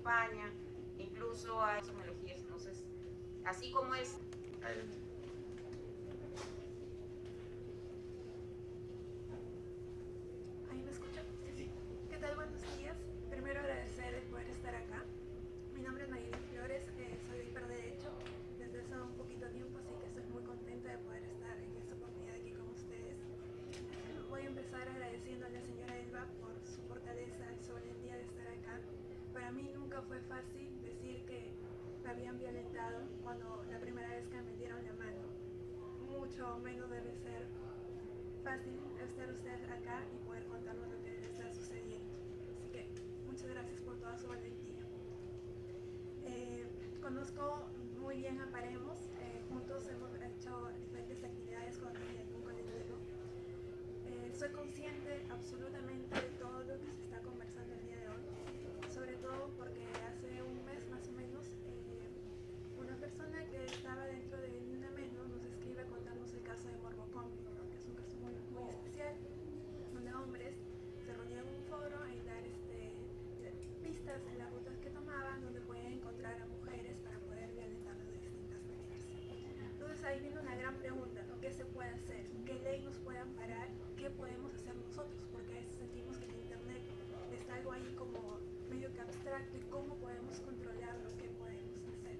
España, incluso hay tecnologías, entonces, así como es. ¿Ahí me escuchan? Sí. ¿Qué tal? Buenos días. Primero agradecer el poder estar acá. Mi nombre es Nayeli Flores, soy de Hiperderecho desde hace un poquito tiempo, así que estoy muy contenta de poder estar en esta oportunidad aquí con ustedes. Voy a empezar agradeciendo a la señora Elba por su fortaleza y su valentía de estar acá. Para mí nunca fue fácil decir que me habían violentado cuando la primera vez que me dieron la mano. Mucho menos debe ser fácil estar usted acá y poder contarnos lo que le está sucediendo. Así que muchas gracias por toda su valentía. Conozco muy bien a Paremos, juntos hemos hecho diferentes actividades con algún colectivo. Soy consciente absolutamente de todo lo que se está conversando el día de hoy, sobre todo porque hace un mes más o menos una persona que estaba dentro de Ni Una Menos nos escribe a contarnos el caso de Morbocombi, ¿no? Que es un caso muy, muy especial, donde hombres se reunían en un foro a dar pistas en las rutas que tomaban, donde podían encontrar a mujeres para poder violentarlas de distintas maneras. Entonces ahí viene una gran pregunta, ¿no? ¿Qué se puede hacer? ¿Qué ley nos puede amparar? ¿Qué podemos hacer nosotros? Porque a veces sentimos que en Internet está algo ahí como medio que abstracto y cómo podemos controlarlo, qué podemos hacer.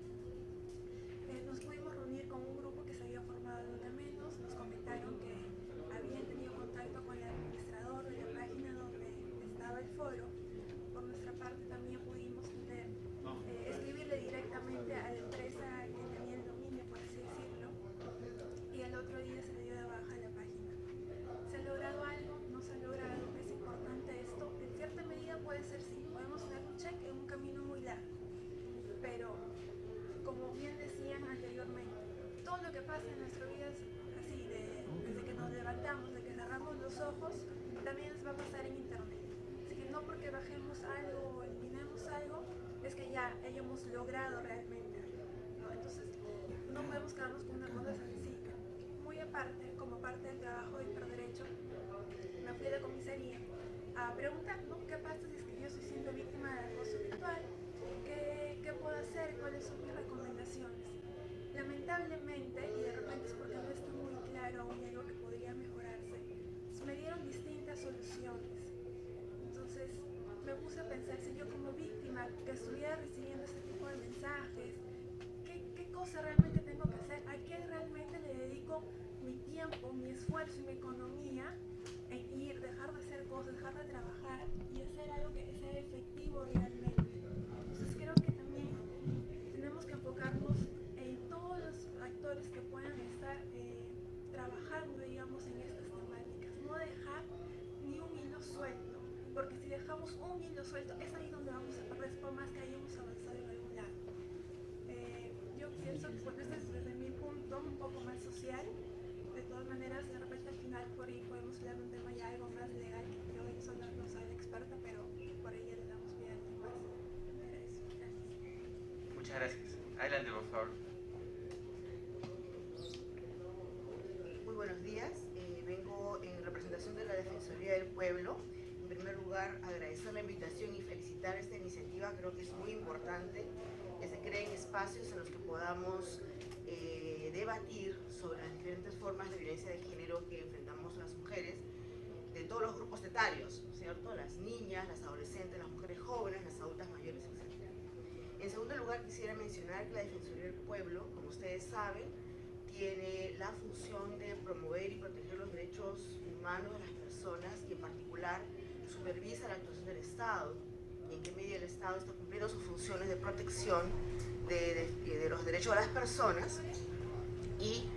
Nos pudimos reunir con un grupo que se había formado de Una Menos, nos comentaron que habían tenido contacto con el administrador de la página donde estaba el foro. Por nuestra parte también pudimos escribirle directamente a la empresa que tenía el dominio, por así decirlo, y el otro día se le dio de baja la página. ¿Se ha logrado algo? ¿No se ha logrado? ¿Es importante esto? En cierta medida puede ser sí, podemos dar un check en un camino muy largo, pero como bien decían anteriormente, todo lo que pasa en nuestra vida es así, desde que nos levantamos, de que cerramos los ojos, también nos va a pasar en Internet. Así que no porque bajemos algo o eliminemos algo, es que ya hayamos logrado realmente algo, ¿no? Entonces, no podemos quedarnos con una cosa sencilla. Muy aparte, como parte del trabajo de Hiperderecho, me fui a la comisaría a preguntar, ¿no? ¿Qué pasa si es que yo estoy siendo víctima de acoso virtual? ¿Qué puedo hacer? ¿Cuáles son mis recomendaciones? Lamentablemente, y de repente es porque no está muy claro aún y algo que podría mejorarse, me dieron distintas soluciones. Entonces me puse a pensar, si yo como víctima que estuviera recibiendo este tipo de mensajes, ¿qué cosa realmente tengo que hacer? ¿A qué realmente le dedico mi tiempo, mi esfuerzo y mi economía en ir, dejar de hacer cosas, dejar de trabajar y hacer algo que sea efectivo realmente? Entonces creo que también tenemos que enfocarnos en todos los actores que puedan estar trabajando, digamos, en estas temáticas. No dejar ni un hilo suelto, porque si dejamos un hilo suelto, es ahí donde vamos a perder por más que hayamos avanzado en algún lado. Yo pienso que bueno, este es desde mi punto un poco más social. De todas maneras, de repente al final por ahí podemos hablar de un tema ya algo más legal, que yo en eso no soy la experta, pero por ahí ya le damos vida a alguien más. Era eso, gracias. Muchas gracias. Adelante, por favor. Muy buenos días. Vengo en representación de la Defensoría del Pueblo. En primer lugar, agradecer la invitación y felicitar esta iniciativa. Creo que es muy importante que se creen espacios en los que podamos debatir sobre las diferentes formas de violencia de género que enfrentamos las mujeres de todos los grupos etarios, ¿cierto? Las niñas, las adolescentes, las mujeres jóvenes, las adultas mayores, etc. En segundo lugar, quisiera mencionar que la Defensoría del Pueblo, como ustedes saben, tiene la función de promover y proteger los derechos humanos de las personas y en particular supervisa la actuación del Estado y en qué medida el Estado está cumpliendo sus funciones de protección de los derechos de las personas y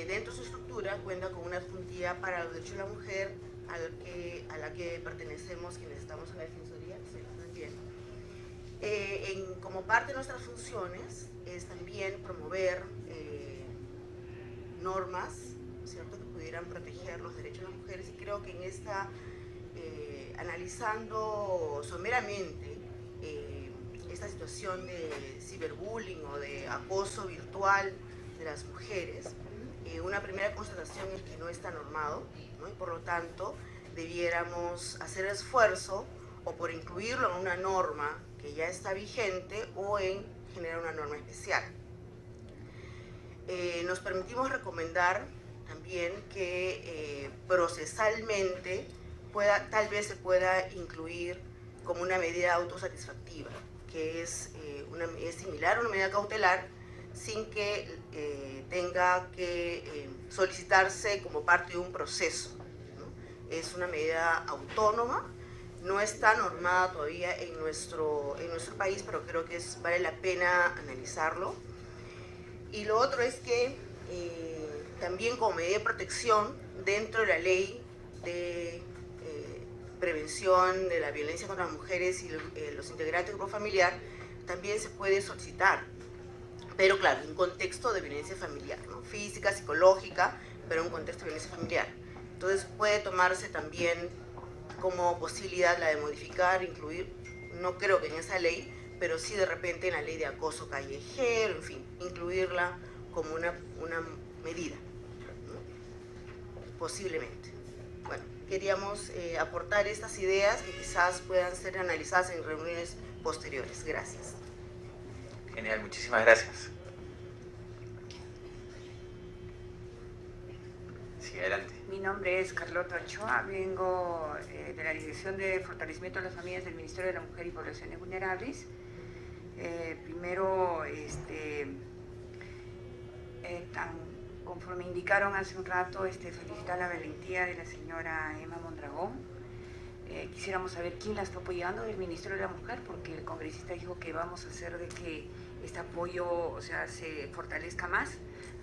dentro de su estructura cuenta con una adjuntía para los derechos de la mujer a la que pertenecemos quienes estamos en la Defensoría, también. Como parte de nuestras funciones es también promover normas, ¿cierto?, que pudieran proteger los derechos de las mujeres, y creo que en esta, analizando someramente esta situación de ciberbullying o de acoso virtual de las mujeres, una primera constatación es que no está normado, ¿no? Y por lo tanto debiéramos hacer esfuerzo o por incluirlo en una norma que ya está vigente o en generar una norma especial. Nos permitimos recomendar también que procesalmente tal vez se pueda incluir como una medida autosatisfactiva, que es similar a una medida cautelar, sin que tenga que solicitarse como parte de un proceso, ¿no? Es una medida autónoma, no está normada todavía en nuestro país, pero creo que vale la pena analizarlo. Y lo otro es que también como medida de protección dentro de la ley de prevención de la violencia contra las mujeres y los integrantes del grupo familiar, también se puede solicitar, pero claro, en un contexto de violencia familiar, ¿no? Física, psicológica, pero en un contexto de violencia familiar. Entonces puede tomarse también como posibilidad la de modificar, incluir, no creo que en esa ley, pero sí de repente en la ley de acoso callejero, en fin, incluirla como una medida, ¿no? Posiblemente. Bueno, queríamos aportar estas ideas que quizás puedan ser analizadas en reuniones posteriores. Gracias. Genial, muchísimas gracias. Sí, adelante. Mi nombre es Carlota Ochoa, vengo de la Dirección de Fortalecimiento de las Familias del Ministerio de la Mujer y Poblaciones Vulnerables. Primero, conforme indicaron hace un rato, felicitar la valentía de la señora Emma Mondragón. Quisiéramos saber quién la está apoyando del Ministerio de la Mujer, porque el congresista dijo que vamos a hacer de que este apoyo, se fortalezca más.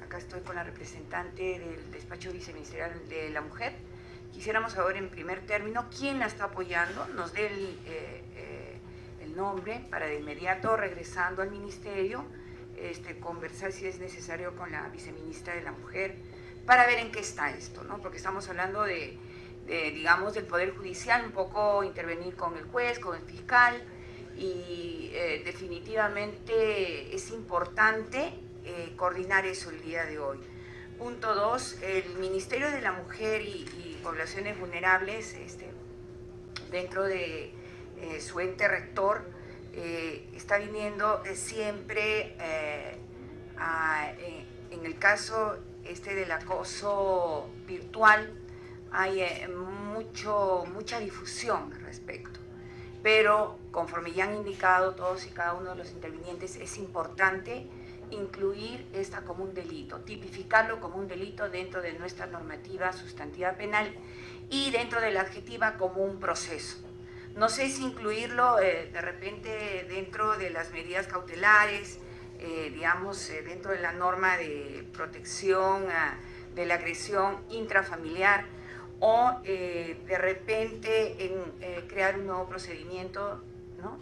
Acá estoy con la representante del despacho viceministerial de la Mujer. Quisiéramos saber en primer término quién la está apoyando, nos dé el nombre para de inmediato, regresando al ministerio, conversar si es necesario con la viceministra de la Mujer para ver en qué está esto, ¿no? Porque estamos hablando digamos, del Poder Judicial, un poco intervenir con el juez, con el fiscal, y definitivamente es importante coordinar eso el día de hoy. Punto 2, el Ministerio de la Mujer y Poblaciones Vulnerables, dentro de su ente rector, está viniendo siempre en el caso del acoso virtual, hay mucha difusión al respecto, pero conforme ya han indicado todos y cada uno de los intervinientes, es importante incluir esta como un delito, tipificarlo como un delito dentro de nuestra normativa sustantiva penal y dentro de la adjetiva como un proceso. No sé si incluirlo de repente dentro de las medidas cautelares, digamos, dentro de la norma de protección de la agresión intrafamiliar, o de repente en crear un nuevo procedimiento, ¿no?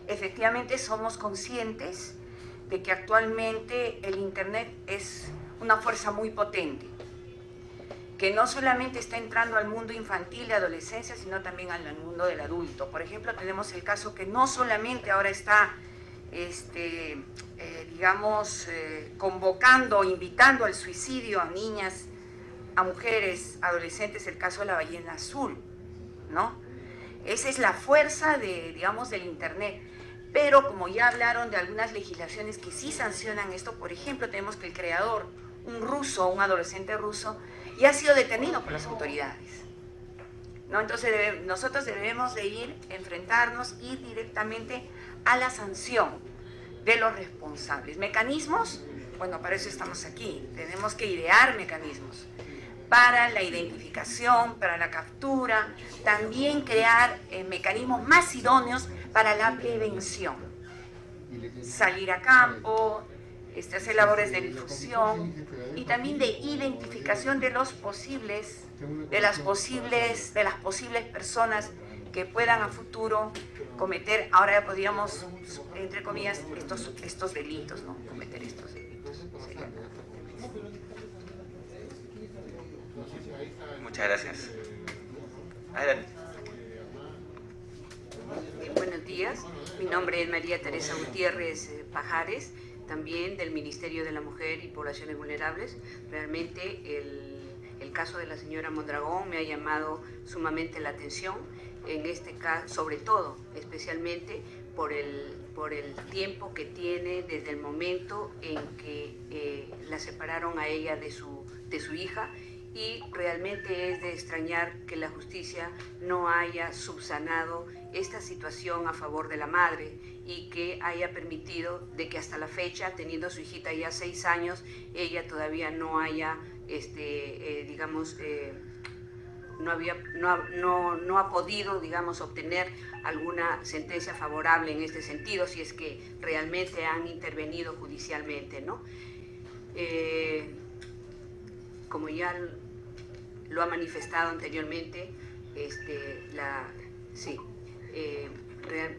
Efectivamente somos conscientes de que actualmente el Internet es una fuerza muy potente, que no solamente está entrando al mundo infantil de adolescencia, sino también al mundo del adulto. Por ejemplo, tenemos el caso que no solamente ahora está, digamos, convocando, invitando al suicidio a niñas, a mujeres, adolescentes, el caso de la ballena azul, ¿no? Esa es la fuerza digamos, del Internet. Pero como ya hablaron de algunas legislaciones que sí sancionan esto, por ejemplo, tenemos que el creador, un ruso, un adolescente ruso, ya ha sido detenido por las autoridades, ¿no? Entonces nosotros debemos de enfrentarnos, ir directamente a la sanción de los responsables. Mecanismos, bueno, para eso estamos aquí, tenemos que idear mecanismos para la identificación, para la captura, también crear mecanismos más idóneos para la prevención. Salir a campo, hacer labores de difusión y también de identificación de las posibles personas que puedan a futuro cometer, ahora ya podríamos, entre comillas, estos delitos, ¿no? Cometer estos delitos. Muchas gracias. Adelante. Buenos días, mi nombre es María Teresa Gutiérrez Pajares, también del Ministerio de la Mujer y Poblaciones Vulnerables. Realmente el caso de la señora Mondragón me ha llamado sumamente la atención, en este caso, sobre todo, especialmente por el tiempo que tiene desde el momento en que la separaron a ella de su hija, y realmente es de extrañar que la justicia no haya subsanado esta situación a favor de la madre y que haya permitido de que hasta la fecha, teniendo a su hijita ya 6 años, ella todavía no haya, no ha podido, digamos, obtener alguna sentencia favorable en este sentido, si es que realmente han intervenido judicialmente, ¿no? Como ya lo ha manifestado anteriormente,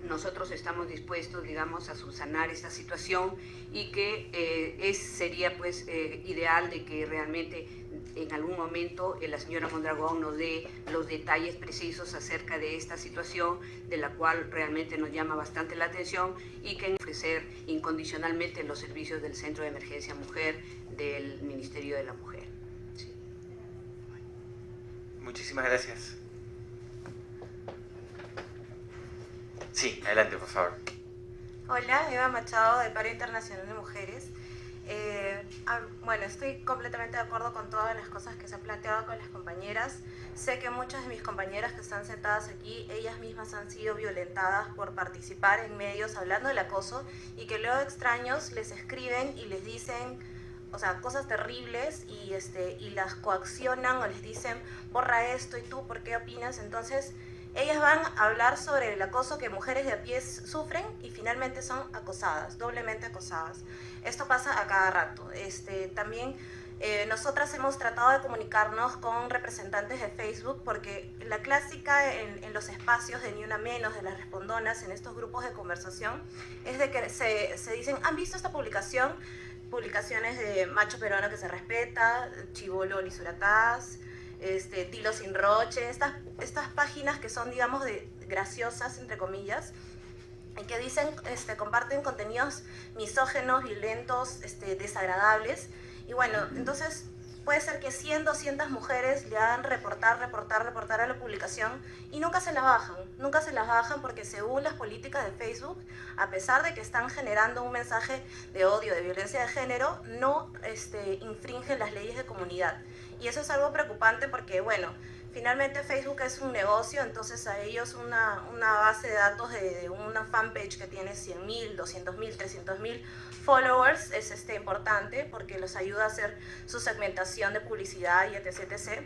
nosotros estamos dispuestos, digamos, a subsanar esta situación, y que sería pues ideal de que realmente en algún momento la señora Mondragón nos dé los detalles precisos acerca de esta situación, de la cual realmente nos llama bastante la atención, y que ofrecer incondicionalmente los servicios del Centro de Emergencia Mujer del Ministerio de la Mujer. Sí. Muchísimas gracias. Sí, adelante, por favor. Hola, Eva Machado, del Paro Internacional de Mujeres. Bueno, estoy completamente de acuerdo con todas las cosas que se han planteado con las compañeras. Sé que muchas de mis compañeras que están sentadas aquí, ellas mismas han sido violentadas por participar en medios hablando del acoso, y que luego extraños les escriben y les dicen, o sea, cosas terribles, y las coaccionan o les dicen, borra esto, y tú, ¿por qué opinas? Entonces, ellas van a hablar sobre el acoso que mujeres de a pie sufren y finalmente son acosadas, doblemente acosadas. Esto pasa a cada rato. También nosotras hemos tratado de comunicarnos con representantes de Facebook, porque la clásica en los espacios de Ni Una Menos, de las respondonas, en estos grupos de conversación, es de que se dicen, ¿han visto esta publicación? Publicaciones de Macho Peruano que se respeta, Chibolo Lisurataz, Tilo Sin Roche, estas páginas que son, digamos, graciosas, entre comillas, y que dicen, comparten contenidos misógenos, violentos, desagradables. Y bueno, entonces puede ser que 100, 200 mujeres le hagan reportar a la publicación y nunca se la bajan porque según las políticas de Facebook, a pesar de que están generando un mensaje de odio, de violencia de género, no infringen las leyes de comunidad. Y eso es algo preocupante porque, bueno, finalmente Facebook es un negocio, entonces a ellos una base de datos de una fanpage que tiene 100.000, 200.000, 300.000 followers es importante porque los ayuda a hacer su segmentación de publicidad y etc, etc.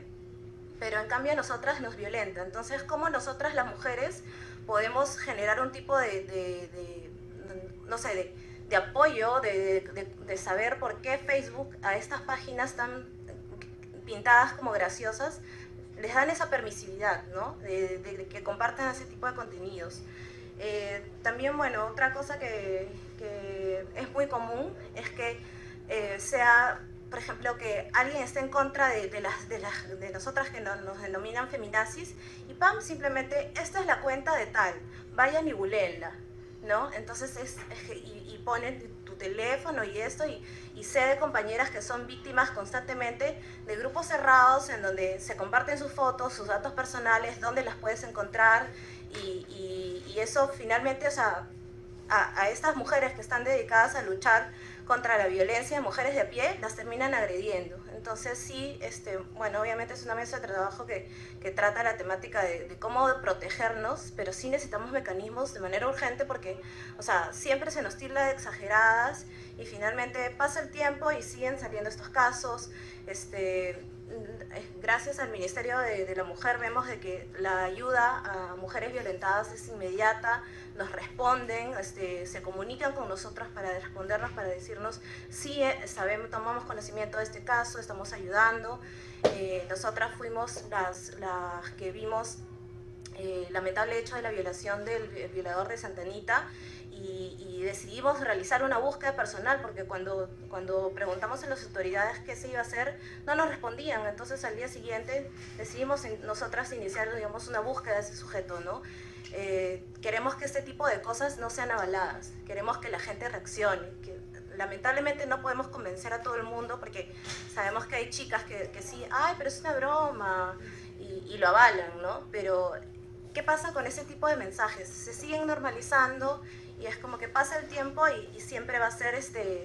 Pero en cambio a nosotras nos violenta. Entonces, ¿cómo nosotras las mujeres podemos generar un tipo de apoyo, de saber por qué Facebook a estas páginas tan pintadas como graciosas les dan esa permisividad, ¿no? de que compartan ese tipo de contenidos? También, bueno, otra cosa que es muy común es que sea, por ejemplo, que alguien esté en contra de nosotras que nos denominan feminazis, y ¡pam!, simplemente, esta es la cuenta de tal, vayan y buleenla, ¿no? Entonces, y ponen tu teléfono y esto, y sé de compañeras que son víctimas constantemente de grupos cerrados en donde se comparten sus fotos, sus datos personales, dónde las puedes encontrar, y eso finalmente, o sea, a estas mujeres que están dedicadas a luchar contra la violencia de mujeres de a pie, las terminan agrediendo. Entonces sí, bueno, obviamente es una mesa de trabajo que trata la temática de cómo protegernos, pero sí necesitamos mecanismos de manera urgente porque, o sea, siempre se nos tilda de exageradas y finalmente pasa el tiempo y siguen saliendo estos casos. Gracias al Ministerio de la Mujer vemos de que la ayuda a mujeres violentadas es inmediata, nos responden, se comunican con nosotros para respondernos, para decirnos sí, tomamos conocimiento de este caso, estamos ayudando. Nosotras fuimos las que vimos el lamentable hecho de la violación del violador de Santa Anita, y decidimos realizar una búsqueda personal porque cuando preguntamos a las autoridades qué se iba a hacer, no nos respondían. Entonces al día siguiente decidimos nosotras iniciar, digamos, una búsqueda de ese sujeto, ¿no? Queremos que este tipo de cosas no sean avaladas, queremos que la gente reaccione, que lamentablemente no podemos convencer a todo el mundo porque sabemos que hay chicas que sí, ay, pero es una broma, y lo avalan, ¿no? Pero, ¿qué pasa con ese tipo de mensajes? Se siguen normalizando y es como que pasa el tiempo y siempre va a ser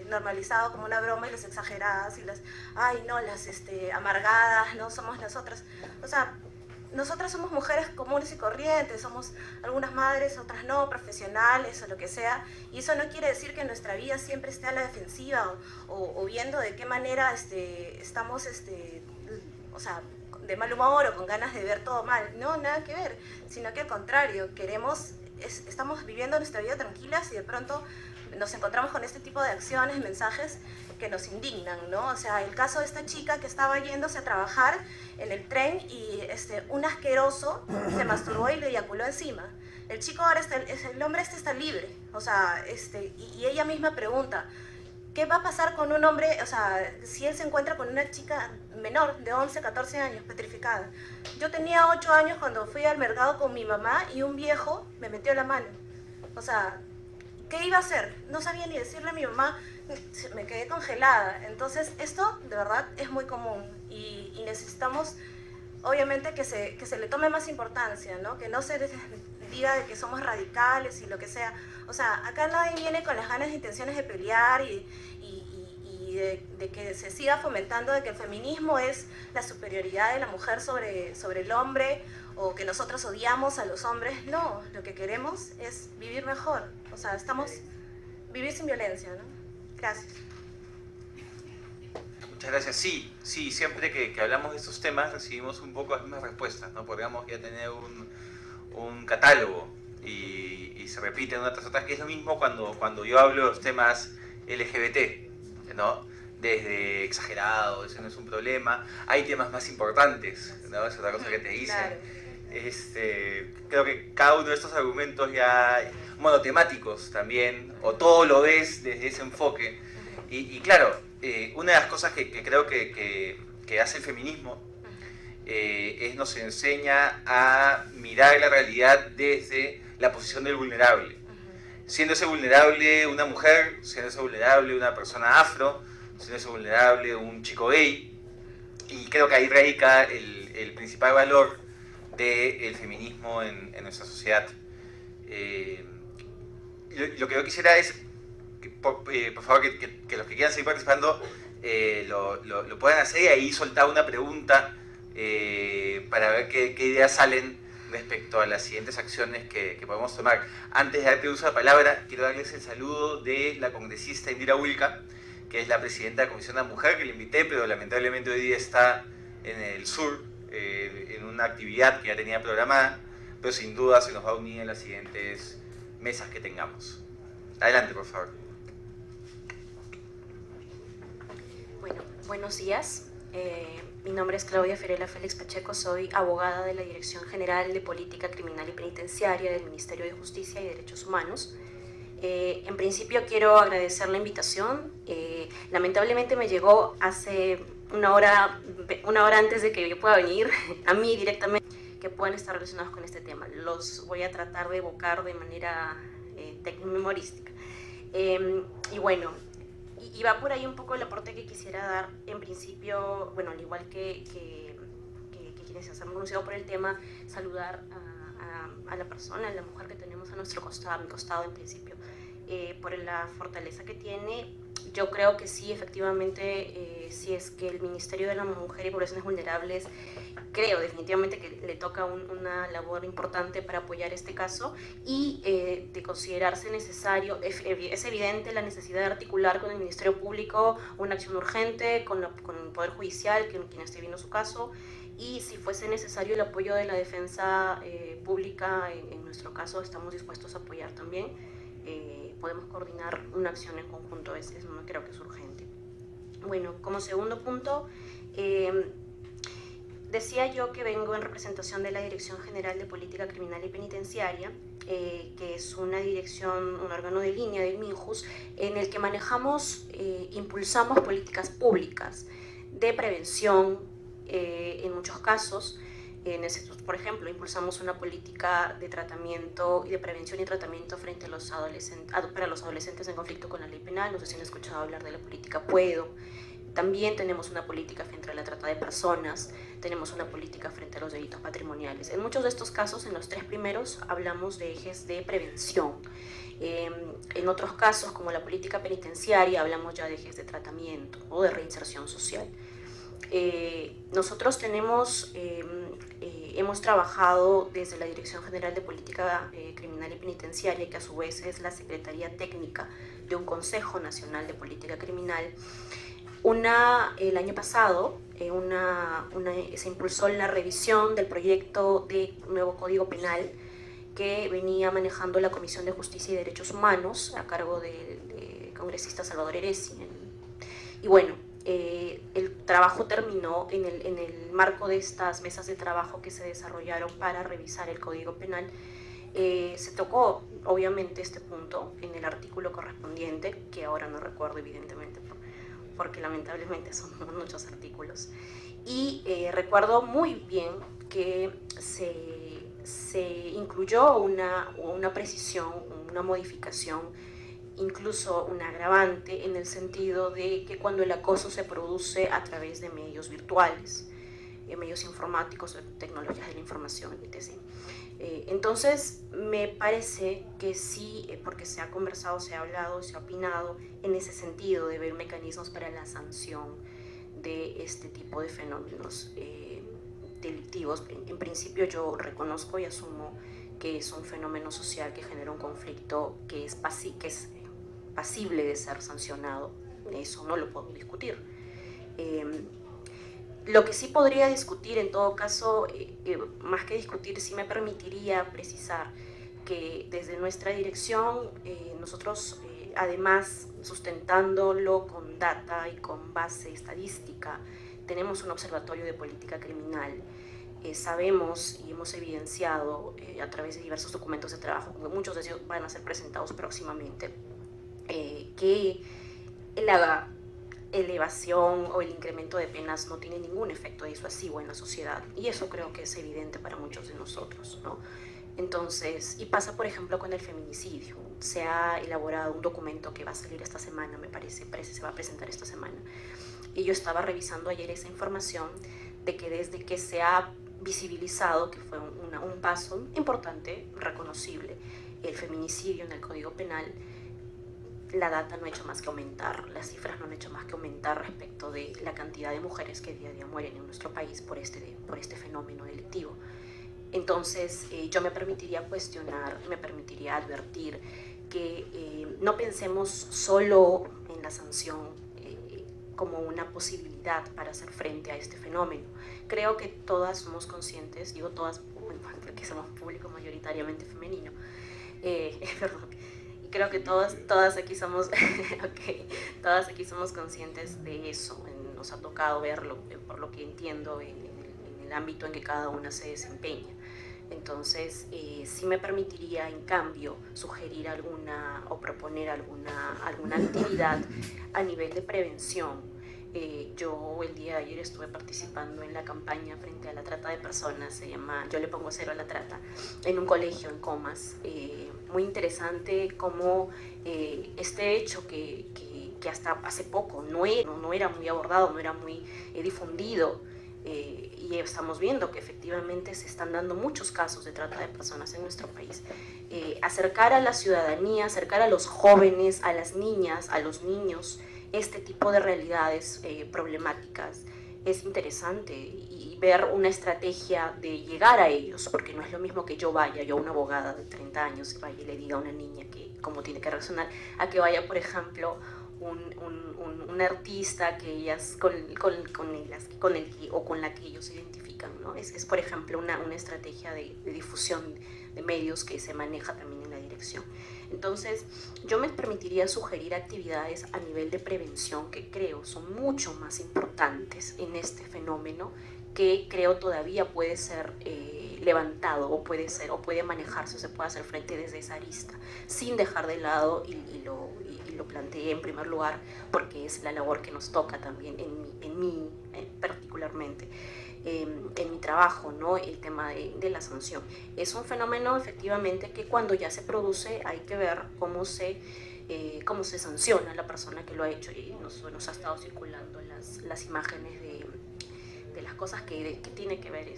normalizado como una broma, y las exageradas y las, ay, no, las amargadas, no somos nosotras. O sea, nosotras somos mujeres comunes y corrientes, somos algunas madres, otras no, profesionales o lo que sea, y eso no quiere decir que nuestra vida siempre esté a la defensiva o viendo de qué manera estamos, o sea, de mal humor o con ganas de ver todo mal. No, nada que ver, sino que al contrario, estamos viviendo nuestra vida tranquilas y de pronto nos encontramos con este tipo de acciones, mensajes que nos indignan, ¿no? O sea, el caso de esta chica que estaba yéndose a trabajar en el tren y un asqueroso se masturbó y le eyaculó encima. El chico ahora el hombre está libre, o sea, y ella misma pregunta, ¿qué va a pasar con un hombre, o sea, si él se encuentra con una chica menor de 11, 14 años, petrificada? Yo tenía 8 años cuando fui al mercado con mi mamá y un viejo me metió la mano. O sea, ¿qué iba a hacer? No sabía ni decirle a mi mamá, me quedé congelada. Entonces, esto de verdad es muy común y necesitamos, obviamente, que se le tome más importancia, ¿no? Que no se diga de que somos radicales y lo que sea. O sea, acá nadie viene con las ganas e intenciones de pelear y de que se siga fomentando de que el feminismo es la superioridad de la mujer sobre el hombre, o que nosotros odiamos a los hombres. No, lo que queremos es vivir mejor. O sea, vivir sin violencia, ¿no? Gracias. Muchas gracias. Sí, siempre que hablamos de estos temas recibimos un poco las mismas respuestas, ¿no? Podríamos ya tener un catálogo y se repiten unas tras otras, que es lo mismo cuando yo hablo de los temas LGBT, ¿no? Desde exagerado, eso no es un problema. Hay temas más importantes, ¿no? Es otra cosa que te dicen. Claro. Creo que cada uno de estos argumentos ya monotemáticos también, o todo lo ves desde ese enfoque. Y claro, una de las cosas que creo que hace el feminismo nos enseña a mirar la realidad desde la posición del vulnerable. Siendo ese vulnerable una mujer, siendo ese vulnerable una persona afro, siendo ese vulnerable un chico gay, y creo que ahí radica el principal valor del feminismo en nuestra sociedad. Lo que yo quisiera es, por favor, que los que quieran seguir participando lo puedan hacer, y ahí soltar una pregunta para ver qué ideas salen respecto a las siguientes acciones que podemos tomar. Antes de darte uso de la palabra, quiero darles el saludo de la congresista Indira Wilca, que es la presidenta de la Comisión de la Mujer, que le invité, pero lamentablemente hoy día está en el sur, en una actividad que ya tenía programada, pero sin duda se nos va a unir en las siguientes mesas que tengamos. Adelante, por favor. Bueno, buenos días. Mi nombre es Claudia Ferela Félix Pacheco, soy abogada de la Dirección General de Política Criminal y Penitenciaria del Ministerio de Justicia y Derechos Humanos. En principio quiero agradecer la invitación. Lamentablemente me llegó hace una hora antes de que yo pueda venir a mí directamente, que puedan estar relacionados con este tema. Los voy a tratar de evocar de manera memorística. Y bueno, y va por ahí un poco el aporte que quisiera dar. En principio, bueno, al igual que quienes se han pronunciado por el tema, saludar a la persona, a la mujer que tenemos a nuestro costado, a mi costado en principio, por la fortaleza que tiene. Yo creo que sí, efectivamente, si es que el Ministerio de la Mujer y Poblaciones Vulnerables, creo definitivamente que le toca una labor importante para apoyar este caso, y de considerarse necesario, es evidente la necesidad de articular con el Ministerio Público una acción urgente, con el Poder Judicial, quien esté viendo su caso, y si fuese necesario el apoyo de la defensa pública, en nuestro caso estamos dispuestos a apoyar también. Podemos coordinar una acción en conjunto, no creo que es urgente. Bueno, como segundo punto, decía yo que vengo en representación de la Dirección General de Política Criminal y Penitenciaria, que es una dirección, un órgano de línea del MINJUS, en el que manejamos, impulsamos políticas públicas de prevención, en muchos casos, Por ejemplo, impulsamos una política de tratamiento y de prevención y tratamiento frente a los para los adolescentes en conflicto con la ley penal. No sé si han escuchado hablar de la política Puedo. También tenemos una política frente a la trata de personas, tenemos una política frente a los delitos patrimoniales. En muchos de estos casos, en los 3 primeros, hablamos de ejes de prevención. En otros casos, como la política penitenciaria, hablamos ya de ejes de tratamiento o de reinserción social. Nosotros hemos trabajado desde la Dirección General de Política Criminal y Penitenciaria, que a su vez es la Secretaría Técnica de un Consejo Nacional de Política Criminal. El año pasado se impulsó la revisión del proyecto de nuevo Código Penal que venía manejando la Comisión de Justicia y Derechos Humanos a cargo del congresista Salvador Heresi. Y bueno, el trabajo terminó en el marco de estas mesas de trabajo que se desarrollaron para revisar el Código Penal. Se tocó obviamente este punto en el artículo correspondiente, que ahora no recuerdo evidentemente porque lamentablemente son muchos artículos, y recuerdo muy bien que se incluyó una precisión, una modificación, incluso un agravante en el sentido de que cuando el acoso se produce a través de medios virtuales, medios informáticos, tecnologías de la información, etc. Entonces, me parece que sí, porque se ha conversado, se ha hablado, se ha opinado en ese sentido de ver mecanismos para la sanción de este tipo de fenómenos delictivos. En principio yo reconozco y asumo que es un fenómeno social que genera un conflicto que es pasible de ser sancionado. Eso no lo puedo discutir. Lo que sí podría discutir, en todo caso, más que discutir, sí me permitiría precisar que desde nuestra dirección, nosotros, además, sustentándolo con data y con base estadística, tenemos un observatorio de política criminal. Sabemos y hemos evidenciado a través de diversos documentos de trabajo, muchos de ellos van a ser presentados próximamente, que la elevación o el incremento de penas no tiene ningún efecto disuasivo en la sociedad, y eso creo que es evidente para muchos de nosotros, ¿no? Entonces, y pasa por ejemplo con el feminicidio. Se ha elaborado un documento que va a salir esta semana, me parece se va a presentar esta semana, y yo estaba revisando ayer esa información de que desde que se ha visibilizado, que fue un paso importante, reconocible, el feminicidio en el Código Penal, la data no ha hecho más que aumentar, las cifras no han hecho más que aumentar respecto de la cantidad de mujeres que día a día mueren en nuestro país por este fenómeno delictivo. Entonces, yo me permitiría cuestionar, me permitiría advertir que no pensemos solo en la sanción como una posibilidad para hacer frente a este fenómeno. Creo que todas somos conscientes, digo todas porque somos un público mayoritariamente femenino, perdón. Creo que todas aquí somos todas aquí somos conscientes de eso. Nos ha tocado verlo, por lo que entiendo, en el ámbito en que cada una se desempeña. Entonces, sí me permitiría, en cambio, sugerir o proponer alguna actividad a nivel de prevención. Yo el día de ayer estuve participando en la campaña frente a la trata de personas, se llama Yo le pongo cero a la trata, en un colegio en Comas. Muy interesante cómo este hecho que hasta hace poco no era muy abordado, no era muy difundido, y estamos viendo que efectivamente se están dando muchos casos de trata de personas en nuestro país. Acercar a la ciudadanía, acercar a los jóvenes, a las niñas, a los niños, este tipo de realidades problemáticas es interesante, y ver una estrategia de llegar a ellos, porque no es lo mismo que yo, una abogada de 30 años, vaya y le diga a una niña cómo tiene que reaccionar, a que vaya, por ejemplo, un artista que ellas con la que ellos se identifican, ¿no? Es por ejemplo una estrategia de difusión de medios que se maneja también en la dirección. Entonces, yo me permitiría sugerir actividades a nivel de prevención que creo son mucho más importantes en este fenómeno, que creo todavía puede ser levantado o puede manejarse o se puede hacer frente desde esa arista, sin dejar de lado, y lo planteé en primer lugar porque es la labor que nos toca también en mí particularmente, en mi trabajo, ¿no? El tema de la sanción. Es un fenómeno efectivamente que cuando ya se produce hay que ver cómo se sanciona a la persona que lo ha hecho, y nos ha estado circulando las imágenes de las cosas que tiene que ver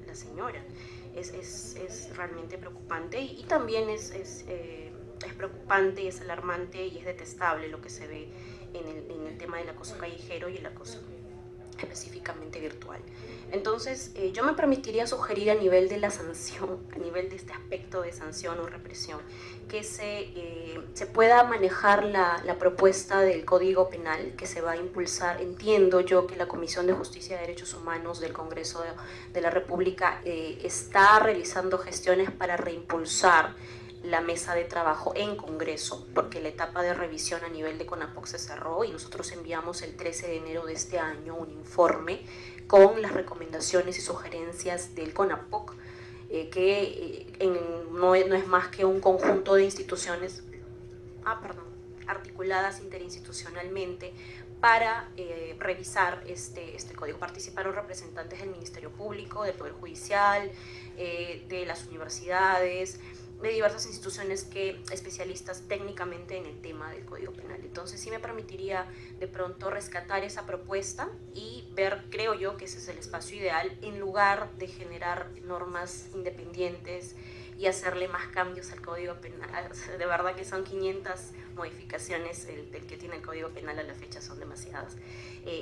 la señora. Es realmente preocupante y también es preocupante, es alarmante y es detestable lo que se ve en el tema del acoso callejero y el acoso específicamente virtual. Entonces, yo me permitiría sugerir a nivel de la sanción, a nivel de este aspecto de sanción o represión, que se pueda manejar la propuesta del Código Penal que se va a impulsar. Entiendo yo que la Comisión de Justicia y Derechos Humanos del Congreso de la República está realizando gestiones para reimpulsar la mesa de trabajo en Congreso, porque la etapa de revisión a nivel de CONAPOC se cerró y nosotros enviamos el 13 de enero de este año un informe con las recomendaciones y sugerencias del CONAPOC, no es más que un conjunto de instituciones articuladas interinstitucionalmente para revisar este código. Participaron representantes del Ministerio Público, del Poder Judicial, de las universidades, de diversas instituciones especialistas técnicamente en el tema del Código Penal. Entonces sí me permitiría de pronto rescatar esa propuesta y ver, creo yo, que ese es el espacio ideal, en lugar de generar normas independientes y hacerle más cambios al Código Penal. De verdad que son 500 modificaciones el que tiene el Código Penal a la fecha, son demasiadas.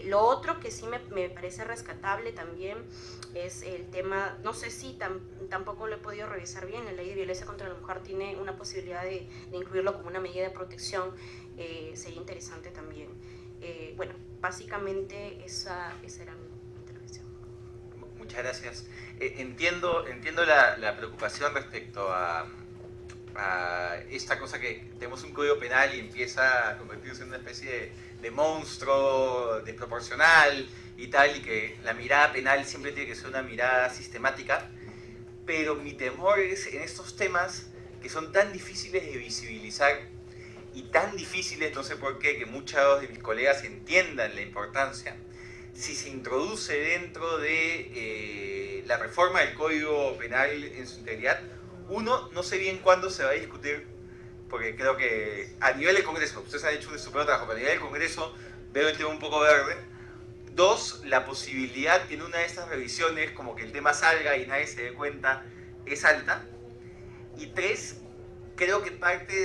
Lo otro que sí me parece rescatable también es el tema, no sé si tampoco lo he podido revisar bien, la ley de violencia contra la mujer tiene una posibilidad de incluirlo como una medida de protección, sería interesante también. Bueno, básicamente esa era mi intervención. Muchas gracias. Entiendo la preocupación respecto a esta cosa que tenemos un código penal y empieza a convertirse en una especie de monstruo desproporcional y tal, y que la mirada penal siempre tiene que ser una mirada sistemática, pero mi temor es en estos temas que son tan difíciles de visibilizar y tan difíciles, no sé por qué, que muchos de mis colegas entiendan la importancia, si se introduce dentro de la reforma del Código Penal en su integridad. Uno, no sé bien cuándo se va a discutir, porque creo que a nivel del Congreso, ustedes han hecho un estupendo trabajo, pero a nivel del Congreso veo el tema un poco verde. Dos, la posibilidad que en una de estas revisiones, como que el tema salga y nadie se dé cuenta, es alta. Y tres, creo que parte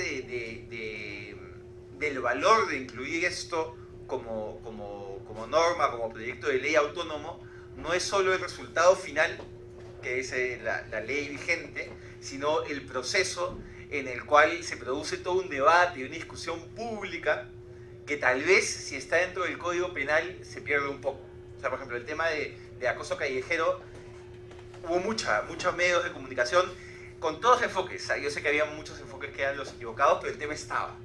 del valor de incluir esto como norma, como proyecto de ley autónomo, no es solo el resultado final, que es la ley vigente, sino el proceso en el cual se produce todo un debate y una discusión pública que tal vez, si está dentro del Código Penal, se pierde un poco. O sea, por ejemplo, el tema de acoso callejero, hubo muchos medios de comunicación con todos enfoques. Yo sé que había muchos enfoques que eran los equivocados, pero el tema estaba.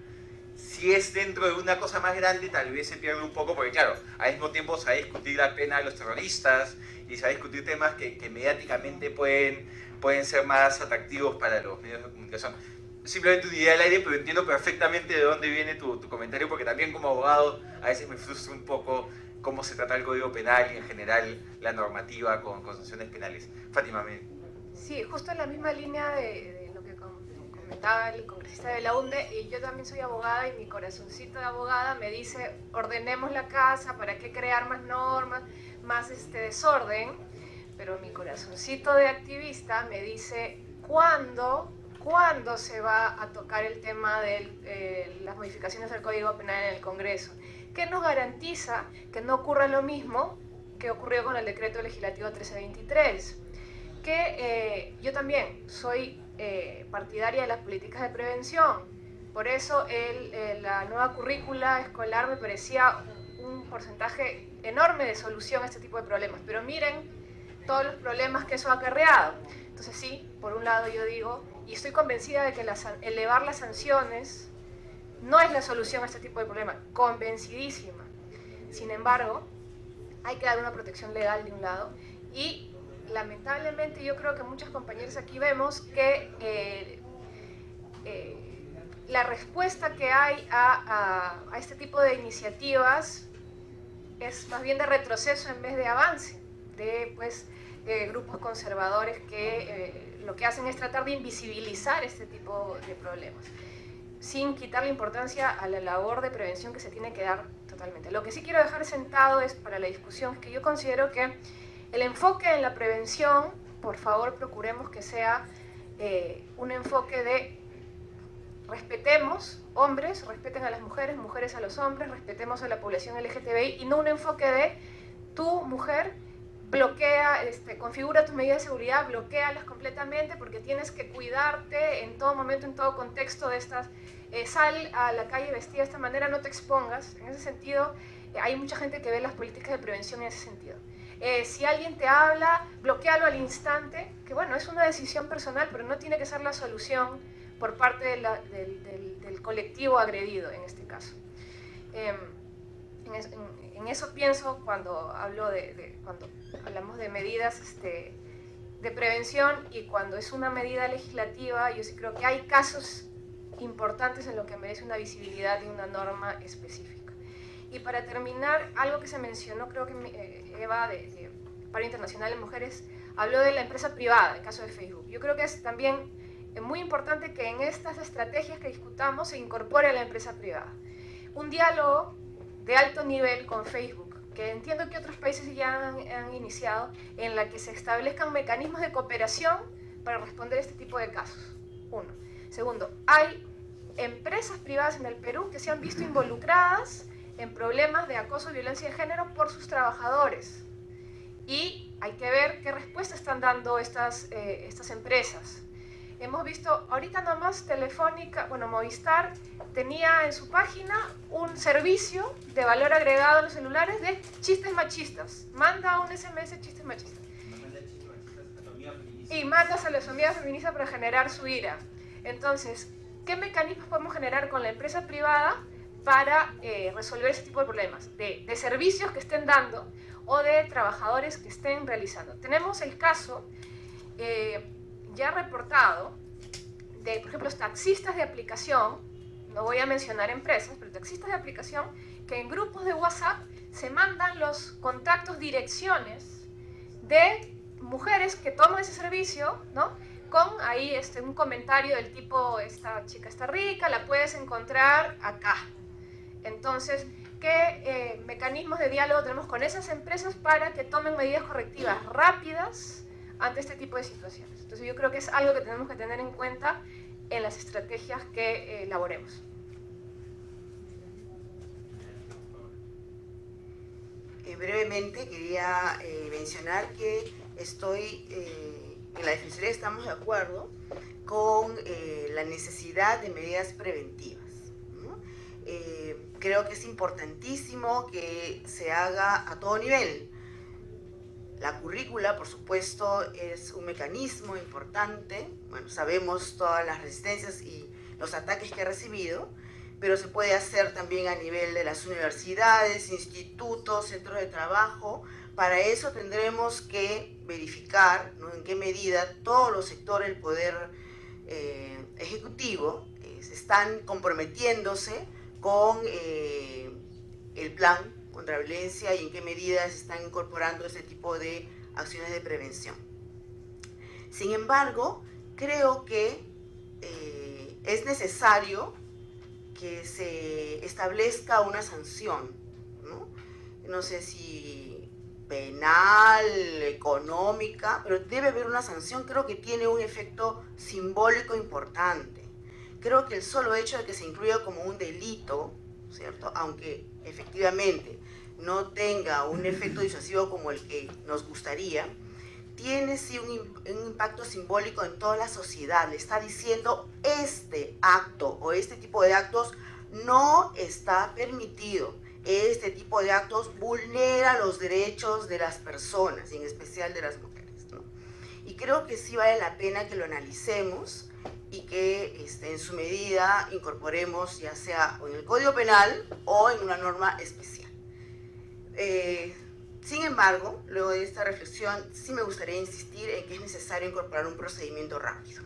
Si es dentro de una cosa más grande, tal vez se pierde un poco, porque claro, al mismo tiempo se va a discutir la pena de los terroristas y se va a discutir temas que mediáticamente pueden ser más atractivos para los medios de comunicación. Simplemente una idea al aire, pero entiendo perfectamente de dónde viene tu comentario, porque también como abogado a veces me frustra un poco cómo se trata el Código Penal y en general la normativa con sanciones penales. Fátima, Sí, justo en la misma línea de lo que comentaba el congresista de la UNDE, y yo también soy abogada y mi corazoncito de abogada me dice, ordenemos la casa, ¿para qué crear más normas, más desorden? Pero mi corazoncito de activista me dice, ¿cuándo se va a tocar el tema de las modificaciones del Código Penal en el Congreso? ¿Qué nos garantiza que no ocurra lo mismo que ocurrió con el Decreto Legislativo 1323? Que yo también soy partidaria de las políticas de prevención, por eso la nueva currícula escolar me parecía un porcentaje enorme de solución a este tipo de problemas, pero miren todos los problemas que eso ha acarreado. Entonces sí, por un lado yo digo, y estoy convencida de que elevar las sanciones no es la solución a este tipo de problemas, convencidísima. Sin embargo, hay que dar una protección legal de un lado y lamentablemente yo creo que muchos compañeros aquí vemos que la respuesta que hay a este tipo de iniciativas es más bien de retroceso en vez de avance. de pues, grupos conservadores que lo que hacen es tratar de invisibilizar este tipo de problemas, sin quitar la importancia a la labor de prevención que se tiene que dar totalmente. Lo que sí quiero dejar sentado es para la discusión que yo considero que el enfoque en la prevención, por favor procuremos que sea un enfoque de respetemos hombres, respeten a las mujeres, mujeres a los hombres, respetemos a la población LGTBI, y no un enfoque de tú, mujer, bloquea, configura tus medidas de seguridad, bloquéalas completamente porque tienes que cuidarte en todo momento, en todo contexto de estas. Sal a la calle vestida de esta manera, no te expongas. En ese sentido, hay mucha gente que ve las políticas de prevención en ese sentido. Si alguien te habla, bloquéalo al instante, que bueno, es una decisión personal, pero no tiene que ser la solución por parte del colectivo agredido en este caso. En eso pienso cuando hablo cuando hablamos de medidas de prevención, y cuando es una medida legislativa, yo sí creo que hay casos importantes en lo que merece una visibilidad de una norma específica. Y para terminar, algo que se mencionó, creo que Eva de Paro Internacional de Mujeres habló de la empresa privada, el caso de Facebook. Yo creo que es también muy importante que en estas estrategias que discutamos se incorpore a la empresa privada. Un diálogo de alto nivel con Facebook, que entiendo que otros países ya han iniciado, en la que se establezcan mecanismos de cooperación para responder a este tipo de casos. Uno. Segundo, hay empresas privadas en el Perú que se han visto involucradas en problemas de acoso y violencia de género por sus trabajadores. Y hay que ver qué respuesta están dando estas empresas. Hemos visto, ahorita nomás Telefónica, bueno, Movistar tenía en su página un servicio de valor agregado en los celulares de chistes machistas. Manda un SMS chistes machistas. Y mandas a las amigas feministas para generar su ira. Entonces, ¿qué mecanismos podemos generar con la empresa privada para resolver ese tipo de problemas? De servicios que estén dando o de trabajadores que estén realizando. Tenemos el caso ya reportado de, por ejemplo, los taxistas de aplicación, no voy a mencionar empresas, pero taxistas de aplicación que en grupos de WhatsApp se mandan los contactos, direcciones de mujeres que toman ese servicio, ¿no? Con ahí un comentario del tipo, esta chica está rica, la puedes encontrar acá. Entonces, ¿qué mecanismos de diálogo tenemos con esas empresas para que tomen medidas correctivas rápidas ante este tipo de situaciones? Entonces yo creo que es algo que tenemos que tener en cuenta en las estrategias que elaboremos. Brevemente quería mencionar que en la Defensoría estamos de acuerdo con la necesidad de medidas preventivas, ¿no? Creo que es importantísimo que se haga a todo nivel. La currícula, por supuesto, es un mecanismo importante. Bueno, sabemos todas las resistencias y los ataques que ha recibido, pero se puede hacer también a nivel de las universidades, institutos, centros de trabajo. Para eso tendremos que verificar, ¿no?, en qué medida todos los sectores del poder ejecutivo están comprometiéndose con el plan contra la violencia y en qué medida se están incorporando ese tipo de acciones de prevención. Sin embargo, creo que es necesario que se establezca una sanción, ¿no? No sé si penal, económica, pero debe haber una sanción. Creo que tiene un efecto simbólico importante. Creo que el solo hecho de que se incluya como un delito, ¿cierto?, aunque efectivamente no tenga un efecto disuasivo como el que nos gustaría, tiene sí un impacto simbólico en toda la sociedad. Le está diciendo, este acto o este tipo de actos no está permitido. Este tipo de actos vulnera los derechos de las personas, y en especial de las mujeres, ¿no? Y creo que sí vale la pena que lo analicemos y que en su medida incorporemos, ya sea en el Código Penal o en una norma especial. Sin embargo, luego de esta reflexión, sí me gustaría insistir en que es necesario incorporar un procedimiento rápido,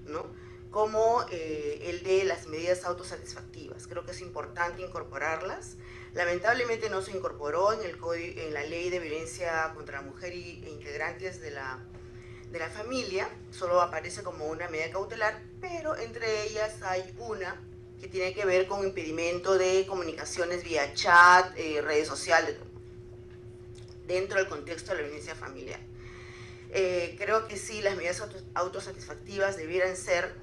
¿no?, como el de las medidas autosatisfactivas. Creo que es importante incorporarlas Lamentablemente no se incorporó en la ley de violencia contra la mujer e integrantes de la familia, solo aparece como una medida cautelar, pero entre ellas hay una que tiene que ver con impedimento de comunicaciones vía chat, redes sociales, dentro del contexto de la violencia familiar. Creo que sí, las medidas autosatisfactivas debieran ser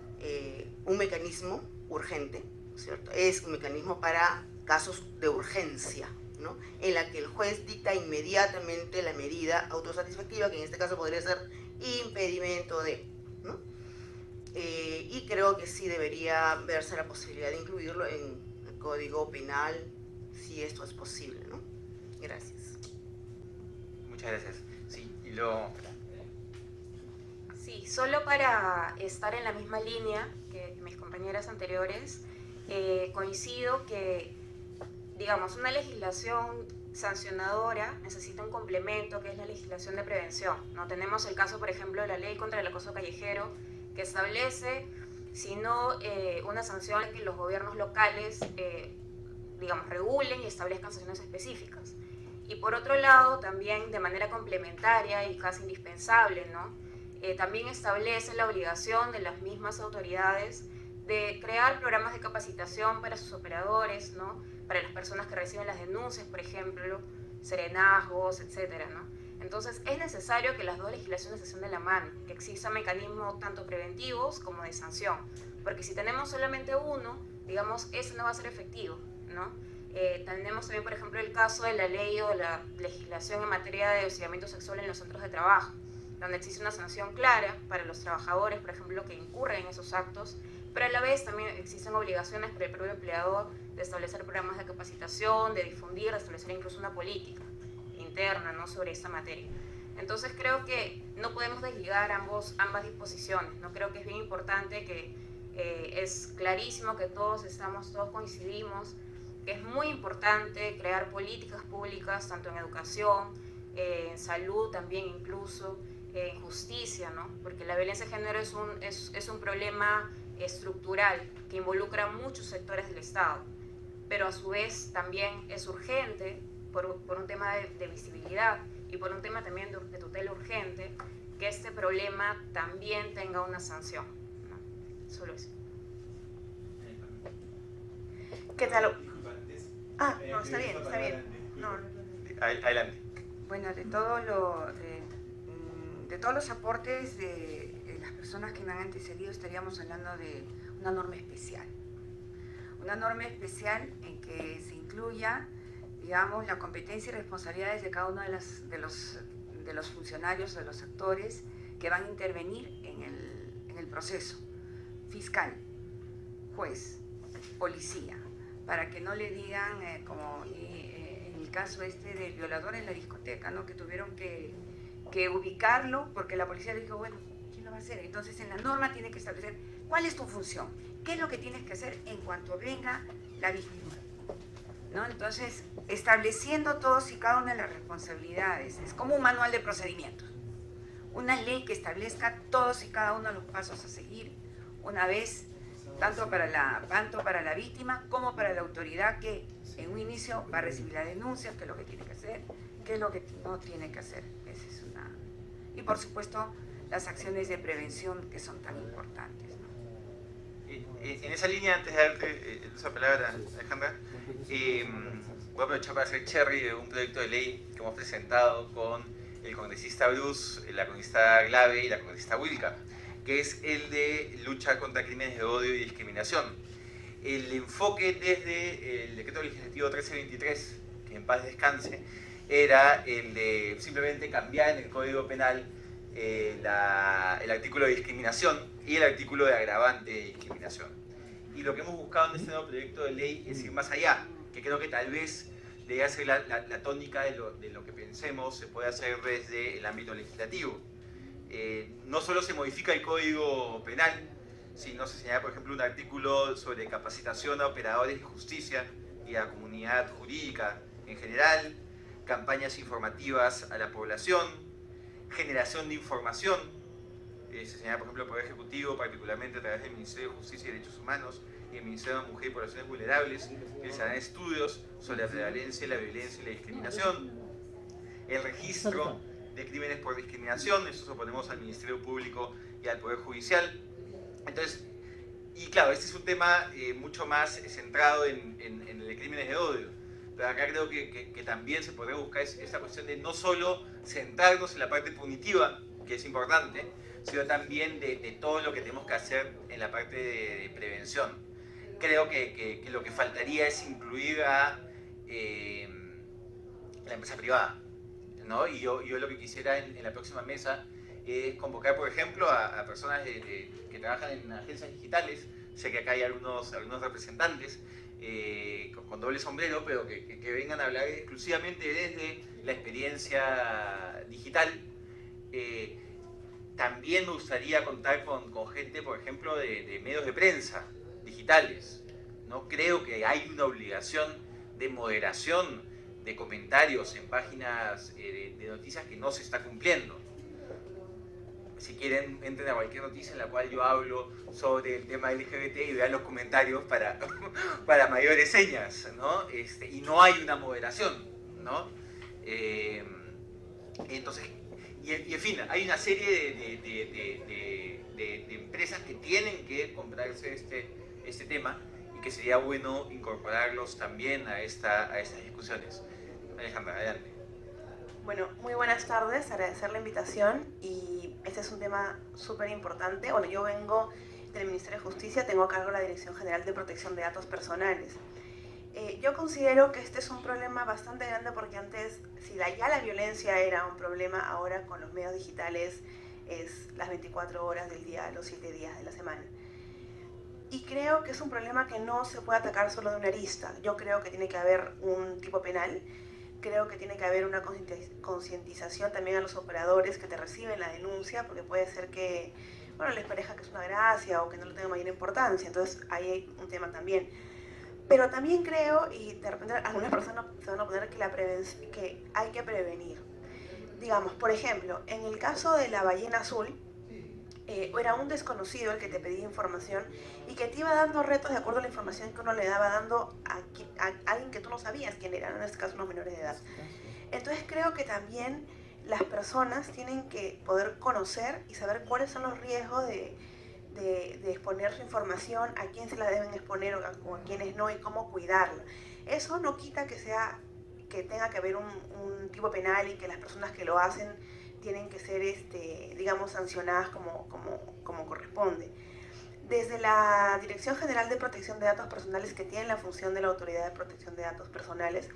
un mecanismo urgente, ¿cierto? Es un mecanismo para casos de urgencia, ¿no? En la que el juez dicta inmediatamente la medida autosatisfactiva, que en este caso podría ser impedimento de, ¿no? Y creo que sí debería verse la posibilidad de incluirlo en el Código Penal, si esto es posible, ¿no? Gracias. Muchas gracias. Sí, y luego... Sí, solo para estar en la misma línea que mis compañeras anteriores, coincido que, digamos, una legislación sancionadora necesita un complemento que es la legislación de prevención, ¿no? Tenemos el caso, por ejemplo, de la ley contra el acoso callejero, que establece, si no una sanción que los gobiernos locales, digamos, regulen y establezcan sanciones específicas. Y por otro lado, también de manera complementaria y casi indispensable, ¿no? También establece la obligación de las mismas autoridades de crear programas de capacitación para sus operadores, ¿no? Para las personas que reciben las denuncias, por ejemplo, serenazgos, etcétera, ¿no? Entonces, es necesario que las dos legislaciones se hacen de la mano, que existan mecanismos tanto preventivos como de sanción, porque si tenemos solamente uno, digamos, ese no va a ser efectivo, ¿no? Tenemos también, por ejemplo, el caso de la ley o la legislación en materia de hostigamiento sexual en los centros de trabajo, donde existe una sanción clara para los trabajadores, por ejemplo, que incurren en esos actos, pero a la vez también existen obligaciones para el propio empleador de establecer programas de capacitación, de difundir, de establecer incluso una política interna, ¿no?, sobre esta materia. Entonces creo que no podemos desligar ambas disposiciones, ¿no? Creo que es bien importante que es clarísimo que todos coincidimos, que es muy importante crear políticas públicas, tanto en educación, en salud también incluso, en justicia, ¿no? Porque la violencia de género es un problema estructural que involucra a muchos sectores del Estado, pero a su vez también es urgente por un tema de visibilidad y por un tema también de tutela urgente, que este problema también tenga una sanción, ¿no? Solo eso. ¿Qué tal? No, está bien, está bien. No. Adelante. Bueno, de todos los aportes de las personas que me han antecedido, estaríamos hablando de una norma especial. Una norma especial en que se incluya, digamos, la competencia y responsabilidades de cada uno de los funcionarios, de los actores que van a intervenir en el proceso. Fiscal, juez, policía, para que no le digan, como en el caso del violador en la discoteca, ¿no?, que tuvieron que ubicarlo porque la policía le dijo, bueno, ¿quién lo va a hacer? Entonces en la norma tiene que establecer cuál es tu función, qué es lo que tienes que hacer en cuanto venga la víctima, ¿no? Entonces, estableciendo todos y cada una de las responsabilidades, es como un manual de procedimientos, una ley que establezca todos y cada uno de los pasos a seguir una vez, tanto para la víctima como para la autoridad que en un inicio va a recibir la denuncia, qué es lo que tiene que hacer, qué es lo que no tiene que hacer. Esa es una... Y por supuesto, las acciones de prevención que son tan importantes, ¿no? En esa línea, antes de darte esa palabra, Alejandra, voy a aprovechar para hacer cherry de un proyecto de ley que hemos presentado con el congresista Bruce, la congresista Glave y la congresista Wilca, que es el de lucha contra crímenes de odio y discriminación. El enfoque desde el decreto legislativo 1323, que en paz descanse, era el de simplemente cambiar en el Código Penal el artículo de discriminación y el artículo de agravante de discriminación. Y lo que hemos buscado en este nuevo proyecto de ley es ir más allá, que creo que tal vez debería ser la tónica de lo que pensemos se puede hacer desde el ámbito legislativo. No solo se modifica el Código Penal, sino se señala, por ejemplo, un artículo sobre capacitación a operadores de justicia y a la comunidad jurídica en general, campañas informativas a la población, generación de información, Se señala, por ejemplo, el Poder Ejecutivo, particularmente a través del Ministerio de Justicia y Derechos Humanos y el Ministerio de Mujer y Poblaciones Vulnerables, realizarán estudios sobre la prevalencia, la violencia y la discriminación. El registro de crímenes por discriminación, eso se lo ponemos al Ministerio Público y al Poder Judicial. Entonces, y claro, este es un tema mucho más centrado en el de crímenes de odio. Pero acá creo que también se podría buscar esta cuestión de no solo centrarnos en la parte punitiva, que es importante, sino también de todo lo que tenemos que hacer en la parte de prevención. Creo que lo que faltaría es incluir a la empresa privada, ¿no? Y yo lo que quisiera en la próxima mesa es convocar, por ejemplo, a personas que trabajan en agencias digitales. Sé que acá hay algunos representantes con doble sombrero, pero que vengan a hablar exclusivamente desde la experiencia digital. También me gustaría contar con gente, por ejemplo, de medios de prensa digitales. No creo que hay una obligación de moderación de comentarios en páginas de noticias que no se está cumpliendo. Si quieren, entren a cualquier noticia en la cual yo hablo sobre el tema LGBT y vean los comentarios para mayores señas, ¿no? Y no hay una moderación, ¿no? Entonces, y en fin, hay una serie de empresas que tienen que comprarse este tema y que sería bueno incorporarlos también a estas discusiones. Alejandra, adelante. Bueno, muy buenas tardes, agradecer la invitación y este es un tema súper importante. Bueno, yo vengo del Ministerio de Justicia, tengo a cargo la Dirección General de Protección de Datos Personales. Yo considero que este es un problema bastante grande porque antes, si ya la violencia era un problema, ahora con los medios digitales es las 24 horas del día, los 7 días de la semana. Y creo que es un problema que no se puede atacar solo de una arista. Yo creo que tiene que haber un tipo penal. Creo que tiene que haber una concientización también a los operadores que te reciben la denuncia, porque puede ser que, bueno, les parezca que es una gracia o que no le tenga mayor importancia, entonces ahí hay un tema también. Pero también creo, y de repente algunas personas se van a poner que hay que prevenir. Digamos, por ejemplo, en el caso de la ballena azul, era un desconocido el que te pedía información y que te iba dando retos de acuerdo a la información que uno le daba dando a alguien que tú no sabías quién era, en este caso unos menores de edad. Entonces creo que también las personas tienen que poder conocer y saber cuáles son los riesgos de exponer su información, a quién se la deben exponer o a quiénes no y cómo cuidarla. Eso no quita que tenga que haber un tipo penal y que las personas que lo hacen tienen que ser, digamos, sancionadas como corresponde. Desde la Dirección General de Protección de Datos Personales, que tiene la función de la Autoridad de Protección de Datos Personales,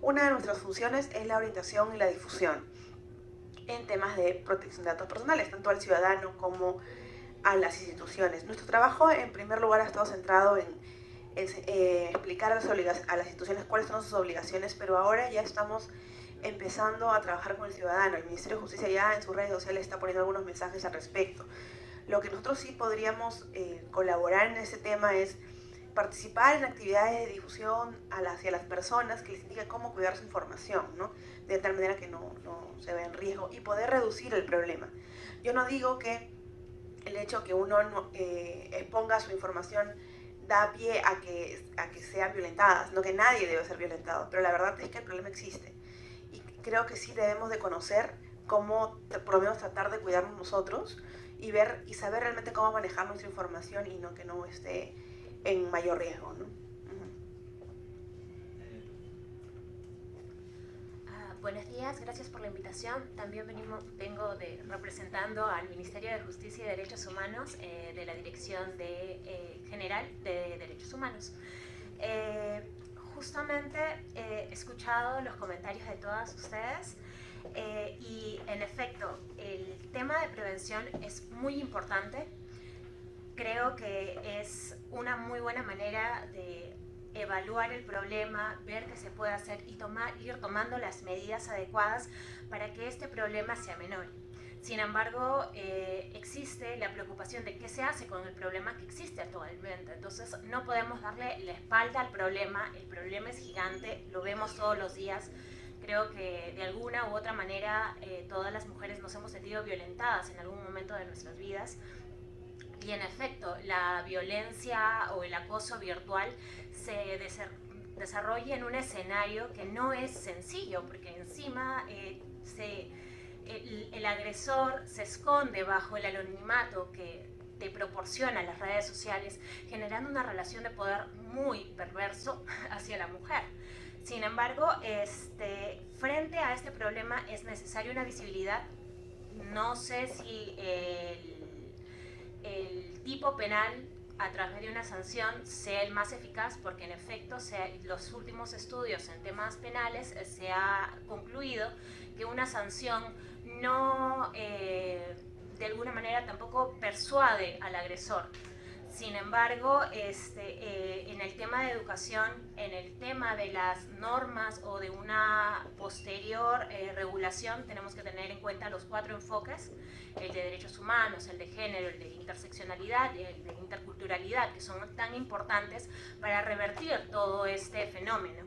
una de nuestras funciones es la orientación y la difusión en temas de protección de datos personales, tanto al ciudadano como a las instituciones. Nuestro trabajo, en primer lugar, ha estado centrado en explicar a las instituciones cuáles son sus obligaciones, pero ahora ya estamos empezando a trabajar con el ciudadano. El Ministerio de Justicia ya en sus redes sociales está poniendo algunos mensajes al respecto. Lo que nosotros sí podríamos colaborar en ese tema es participar en actividades de difusión hacia las personas que les indique cómo cuidar su información, ¿no? De tal manera que no se vea en riesgo y poder reducir el problema. Yo no digo que el hecho que uno exponga su información da pie a que sean violentadas, no que nadie debe ser violentado, pero la verdad es que el problema existe. Y creo que sí debemos de conocer cómo, por lo menos, tratar de cuidarnos nosotros y ver y saber realmente cómo manejar nuestra información y no que no esté en mayor riesgo, ¿no? Buenos días, gracias por la invitación. También vengo representando al Ministerio de Justicia y Derechos Humanos de la Dirección General de Derechos Humanos. Justamente he escuchado los comentarios de todas ustedes y en efecto el tema de prevención es muy importante. Creo que es una muy buena manera de evaluar el problema, ver qué se puede hacer y ir tomando las medidas adecuadas para que este problema sea menor. Sin embargo, existe la preocupación de qué se hace con el problema que existe actualmente. Entonces, no podemos darle la espalda al problema. El problema es gigante, lo vemos todos los días. Creo que de alguna u otra manera todas las mujeres nos hemos sentido violentadas en algún momento de nuestras vidas. Y en efecto, la violencia o el acoso virtual se desarrolla en un escenario que no es sencillo, porque encima el agresor se esconde bajo el anonimato que te proporcionan las redes sociales, generando una relación de poder muy perverso hacia la mujer. Sin embargo, frente a este problema es necesaria una visibilidad. No sé si el tipo penal a través de una sanción sea el más eficaz, porque en efecto los últimos estudios en temas penales se ha concluido que una sanción no de alguna manera tampoco persuade al agresor. Sin embargo, en el tema de educación, en el tema de las normas o de una posterior regulación, tenemos que tener en cuenta los 4 enfoques: el de derechos humanos, el de género, el de interseccionalidad y el de interculturalidad, que son tan importantes para revertir todo este fenómeno.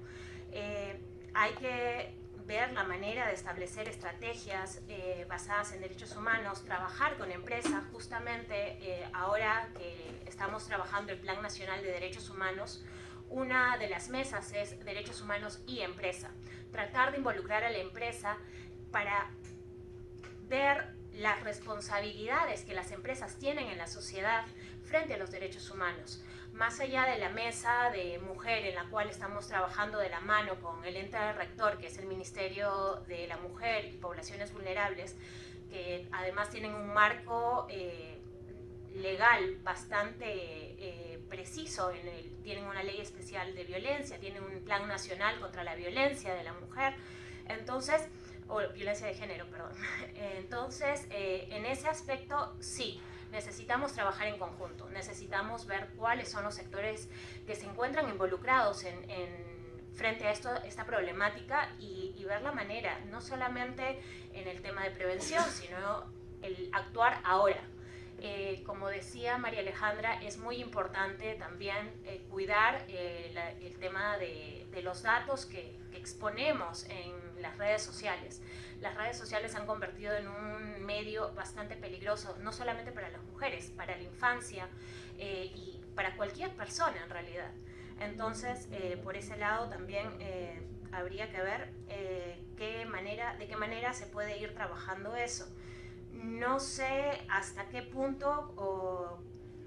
Hay que ver la manera de establecer estrategias basadas en derechos humanos, trabajar con empresas. Justamente ahora que estamos trabajando el Plan Nacional de Derechos Humanos, una de las mesas es derechos humanos y empresa. Tratar de involucrar a la empresa para ver las responsabilidades que las empresas tienen en la sociedad frente a los derechos humanos. Más allá de la mesa de mujer en la cual estamos trabajando de la mano con el ente rector, que es el Ministerio de la Mujer y Poblaciones Vulnerables, que además tienen un marco legal bastante preciso, tienen una ley especial de violencia, tienen un plan nacional contra la violencia de la mujer, entonces, o violencia de género, perdón. Entonces, en ese aspecto, sí, necesitamos trabajar en conjunto, necesitamos ver cuáles son los sectores que se encuentran involucrados frente a esta problemática y ver la manera, no solamente en el tema de prevención, sino el actuar ahora. Como decía María Alejandra, es muy importante también cuidar el tema de los datos que exponemos en las redes sociales. Las redes sociales se han convertido en un medio bastante peligroso, no solamente para las mujeres, para la infancia y para cualquier persona en realidad. Entonces, por ese lado también habría que ver de qué manera se puede ir trabajando eso. No sé hasta qué punto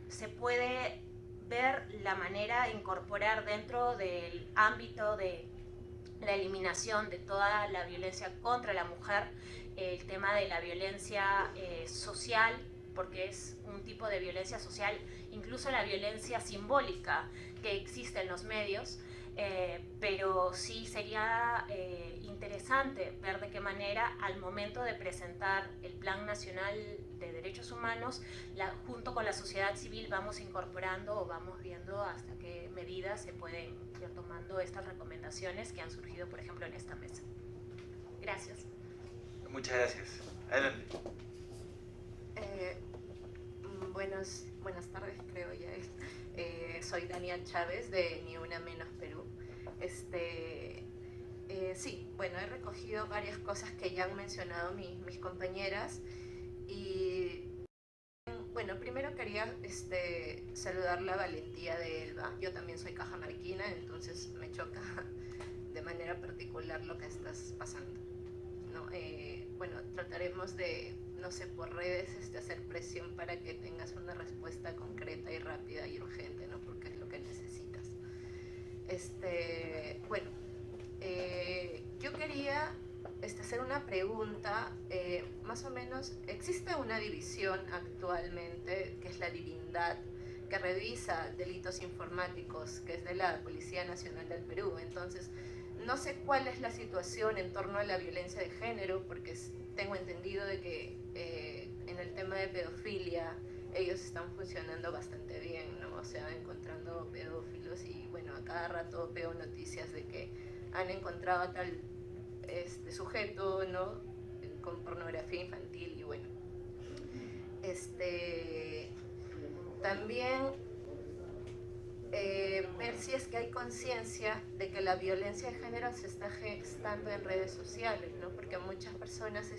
se puede ver la manera de incorporar dentro del ámbito de la eliminación de toda la violencia contra la mujer el tema de la violencia social, porque es un tipo de violencia social, incluso la violencia simbólica que existe en los medios, pero sí sería interesante ver de qué manera al momento de presentar el Plan Nacional de Derechos Humanos, junto con la sociedad civil vamos incorporando o vamos viendo hasta qué medidas se pueden ir tomando estas recomendaciones que han surgido, por ejemplo, en esta mesa. Gracias. Muchas gracias. Adelante. Buenas tardes, creo ya es. Soy Daniel Chávez de Ni Una Menos Perú. Sí, bueno, he recogido varias cosas que ya han mencionado mis compañeras y bueno, primero quería saludar la valentía de Elba. Yo también soy cajamarquina, entonces me choca de manera particular lo que estás pasando, ¿no? Bueno, trataremos de, no sé, por redes hacer presión para que tengas una respuesta concreta y rápida y urgente, ¿no? Porque es lo que necesitas. Bueno, yo quería hacer una pregunta, más o menos, ¿existe una división actualmente, que es la Divindad, que revisa delitos informáticos, que es de la Policía Nacional del Perú? Entonces, no sé cuál es la situación en torno a la violencia de género, porque tengo entendido de que en el tema de pedofilia ellos están funcionando bastante bien, ¿no? O sea, encontrando pedófilos y bueno, a cada rato veo noticias de que han encontrado a tal sujeto, ¿no? Con pornografía infantil y bueno. También ver si es que hay conciencia de que la violencia de género se está gestando en redes sociales, ¿no? Porque muchas personas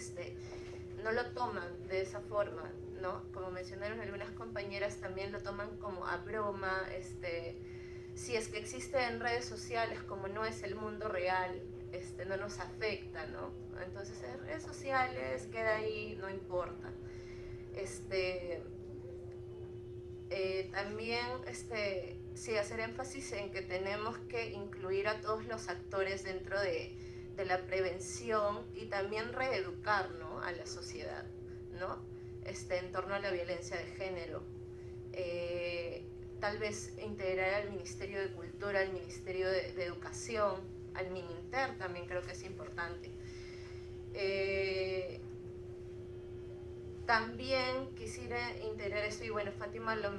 no lo toman de esa forma, ¿no? Como mencionaron algunas compañeras, también lo toman como a broma, si es que existe en redes sociales, como no es el mundo real, no nos afecta, ¿no? Entonces en redes sociales queda ahí, no importa. También sí hacer énfasis en que tenemos que incluir a todos los actores dentro de la prevención y también reeducar, ¿no?, a la sociedad, ¿no?, en torno a la violencia de género. Tal vez integrar al Ministerio de Cultura, al Ministerio de Educación, al Mininter también creo que es importante. También quisiera integrar esto, y bueno, Fátima lo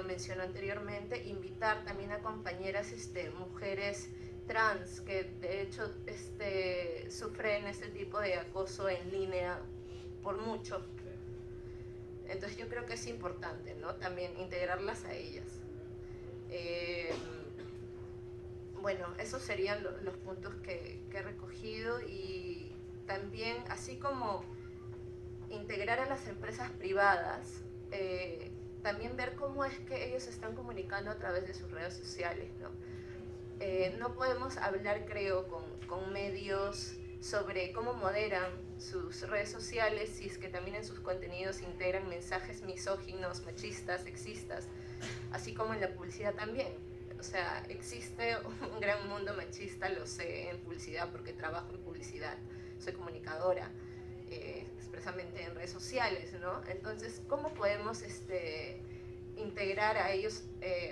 mencionó anteriormente, invitar también a compañeras mujeres trans que de hecho sufren este tipo de acoso en línea por mucho. Entonces yo creo que es importante, ¿no?, también integrarlas a ellas. Bueno, esos serían los puntos que he recogido, y también, así como integrar a las empresas privadas, también ver cómo es que ellos se están comunicando a través de sus redes sociales, ¿no? No podemos hablar, creo, con medios sobre cómo moderan sus redes sociales si es que también en sus contenidos integran mensajes misóginos, machistas, sexistas, así como en la publicidad también. O sea, existe un gran mundo machista, lo sé, en publicidad porque trabajo en publicidad, soy comunicadora, expresamente en redes sociales, ¿no? Entonces, ¿cómo podemos integrar a ellos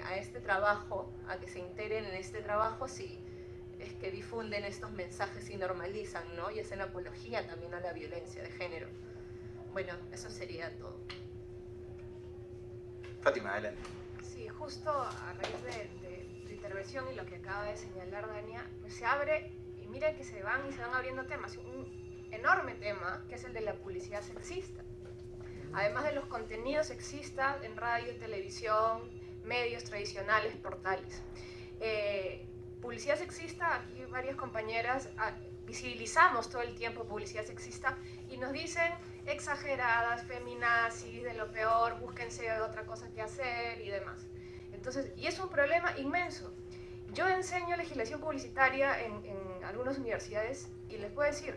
a este trabajo, a que se integren en este trabajo si es que difunden estos mensajes y normalizan, ¿no?, y hacen apología también a la violencia de género? Bueno, eso sería todo. Fátima, adelante. Sí, justo a raíz de tu intervención y lo que acaba de señalar Dania, pues se abre, y miren que se van abriendo temas, un enorme tema que es el de la publicidad sexista. Además de los contenidos sexistas en radio, televisión, medios tradicionales, portales. Publicidad sexista, aquí varias compañeras visibilizamos todo el tiempo publicidad sexista y nos dicen exageradas, feminazis, de lo peor, búsquense otra cosa que hacer y demás. Entonces, y es un problema inmenso. Yo enseño legislación publicitaria en algunas universidades y les puedo decir,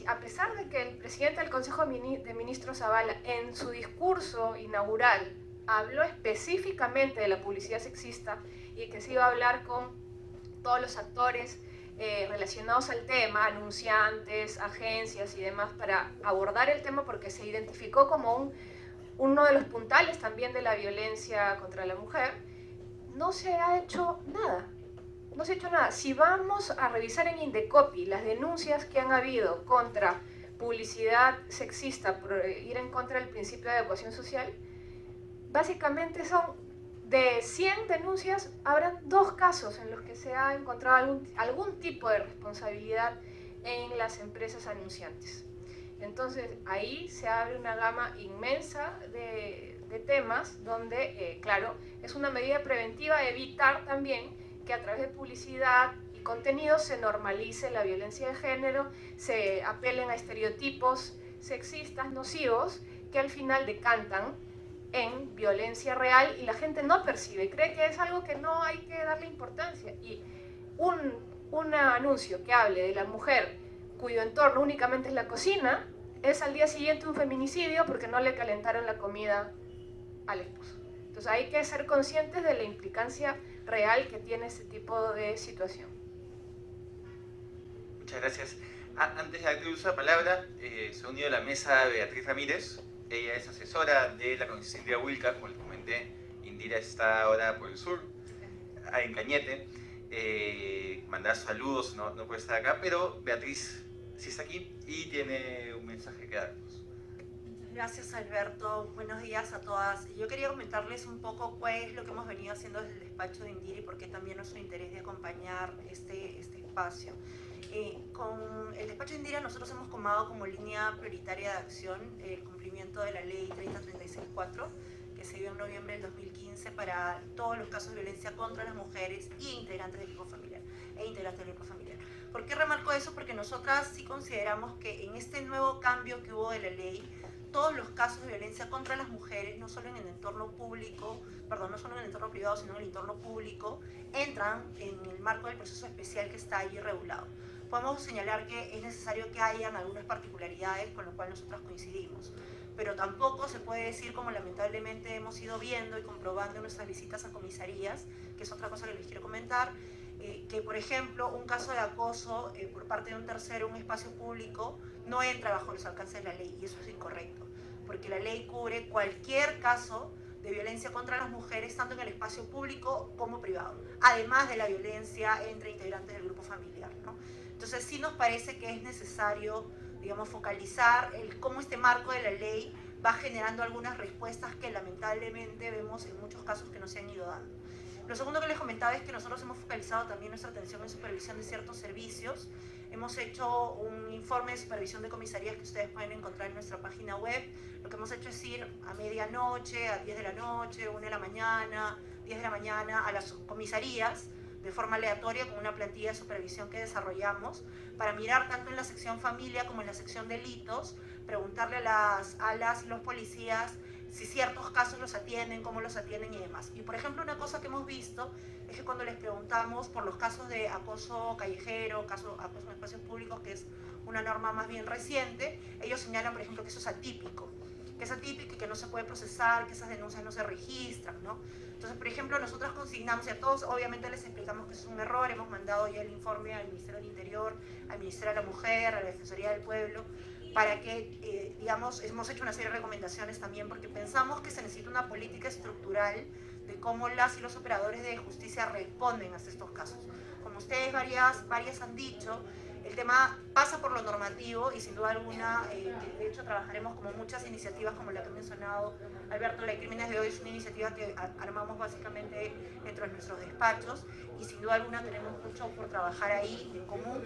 a pesar de que el presidente del Consejo de Ministros Zavala en su discurso inaugural habló específicamente de la publicidad sexista y que se iba a hablar con todos los actores relacionados al tema, anunciantes, agencias y demás, para abordar el tema porque se identificó como uno de los puntales también de la violencia contra la mujer, no se ha hecho nada. No se ha hecho nada. Si vamos a revisar en Indecopi las denuncias que han habido contra publicidad sexista por ir en contra del principio de adecuación social, básicamente son de 100 denuncias, habrán 2 casos en los que se ha encontrado algún tipo de responsabilidad en las empresas anunciantes. Entonces ahí se abre una gama inmensa de temas donde, claro, es una medida preventiva evitar también que a través de publicidad y contenidos se normalice la violencia de género, se apelen a estereotipos sexistas nocivos que al final decantan en violencia real y la gente no percibe, cree que es algo que no hay que darle importancia. Y un anuncio que hable de la mujer cuyo entorno únicamente es la cocina, es al día siguiente un feminicidio porque no le calentaron la comida al esposo. Entonces hay que ser conscientes de la implicancia real que tiene este tipo de situación. Muchas gracias. Antes de darte uso de la palabra, se ha unido a la mesa Beatriz Ramírez. Ella es asesora de la Concejalía Wilca, como les comenté. Indira está ahora por el sur, en Cañete. Mandar saludos, no puede estar acá, pero Beatriz sí está aquí y tiene un mensaje que darnos. Gracias, Alberto. Buenos días a todas. Yo quería comentarles un poco cuál es lo que hemos venido haciendo desde el despacho de Indira y por qué también nuestro interés de acompañar este espacio. Con el despacho de Indira nosotros hemos tomado como línea prioritaria de acción el cumplimiento de la ley 30364, que se dio en noviembre del 2015 para todos los casos de violencia contra las mujeres e integrantes del grupo familiar. ¿Por qué remarco eso? Porque nosotras sí consideramos que en este nuevo cambio que hubo de la ley, todos los casos de violencia contra las mujeres, no solo en el entorno público, perdón, no solo en el entorno privado, sino en el entorno público, entran en el marco del proceso especial que está allí regulado. Podemos señalar que es necesario que hayan algunas particularidades con lo cual nosotras coincidimos, pero tampoco se puede decir, como lamentablemente hemos ido viendo y comprobando en nuestras visitas a comisarías, que es otra cosa que les quiero comentar, que por ejemplo un caso de acoso por parte de un tercero en un espacio público no entra bajo los alcances de la ley, y eso es incorrecto, porque la ley cubre cualquier caso de violencia contra las mujeres, tanto en el espacio público como privado, además de la violencia entre integrantes del grupo familiar, ¿no? Entonces sí nos parece que es necesario, digamos, focalizar cómo este marco de la ley va generando algunas respuestas que lamentablemente vemos en muchos casos que no se han ido dando. Lo segundo que les comentaba es que nosotros hemos focalizado también nuestra atención en supervisión de ciertos servicios. Hemos hecho un informe de supervisión de comisarías que ustedes pueden encontrar en nuestra página web. Lo que hemos hecho es ir a medianoche, a 10 de la noche, 1 de la mañana, 10 de la mañana a las comisarías de forma aleatoria con una plantilla de supervisión que desarrollamos para mirar tanto en la sección familia como en la sección delitos, preguntarle a las y los policías si ciertos casos los atienden, cómo los atienden y demás. Y por ejemplo, una cosa que hemos visto es que cuando les preguntamos por los casos de acoso callejero, acoso en espacios públicos, que es una norma más bien reciente, ellos señalan, por ejemplo, que eso es atípico y que no se puede procesar, que esas denuncias no se registran, ¿no? Entonces, por ejemplo, nosotros consignamos, y a todos obviamente les explicamos que es un error, hemos mandado ya el informe al Ministerio del Interior, al Ministerio de la Mujer, a la Defensoría del Pueblo, para que, digamos, hemos hecho una serie de recomendaciones también, porque pensamos que se necesita una política estructural de cómo las y los operadores de justicia responden a estos casos. Como ustedes varias han dicho, el tema pasa por lo normativo y sin duda alguna, de hecho trabajaremos como muchas iniciativas como la que ha mencionado Alberto, la de Crímenes de Hoy es una iniciativa que armamos básicamente dentro de nuestros despachos y sin duda alguna tenemos mucho por trabajar ahí en común.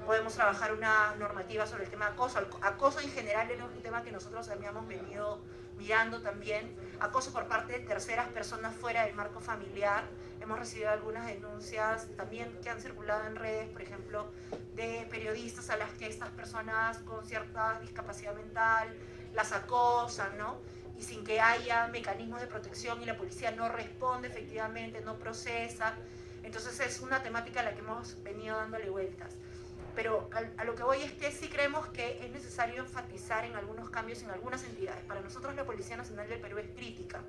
Podemos trabajar una normativa sobre el tema de acoso. Acoso en general es un tema que nosotros habíamos venido mirando también. Acoso por parte de terceras personas fuera del marco familiar. Hemos recibido algunas denuncias también que han circulado en redes, por ejemplo, de periodistas a las que estas personas con cierta discapacidad mental las acosan, ¿no? Y sin que haya mecanismos de protección y la policía no responde efectivamente, no procesa. Entonces es una temática a la que hemos venido dándole vueltas. Pero a lo que voy es que sí creemos que es necesario enfatizar en algunos cambios en algunas entidades. Para nosotros la Policía Nacional del Perú es crítica,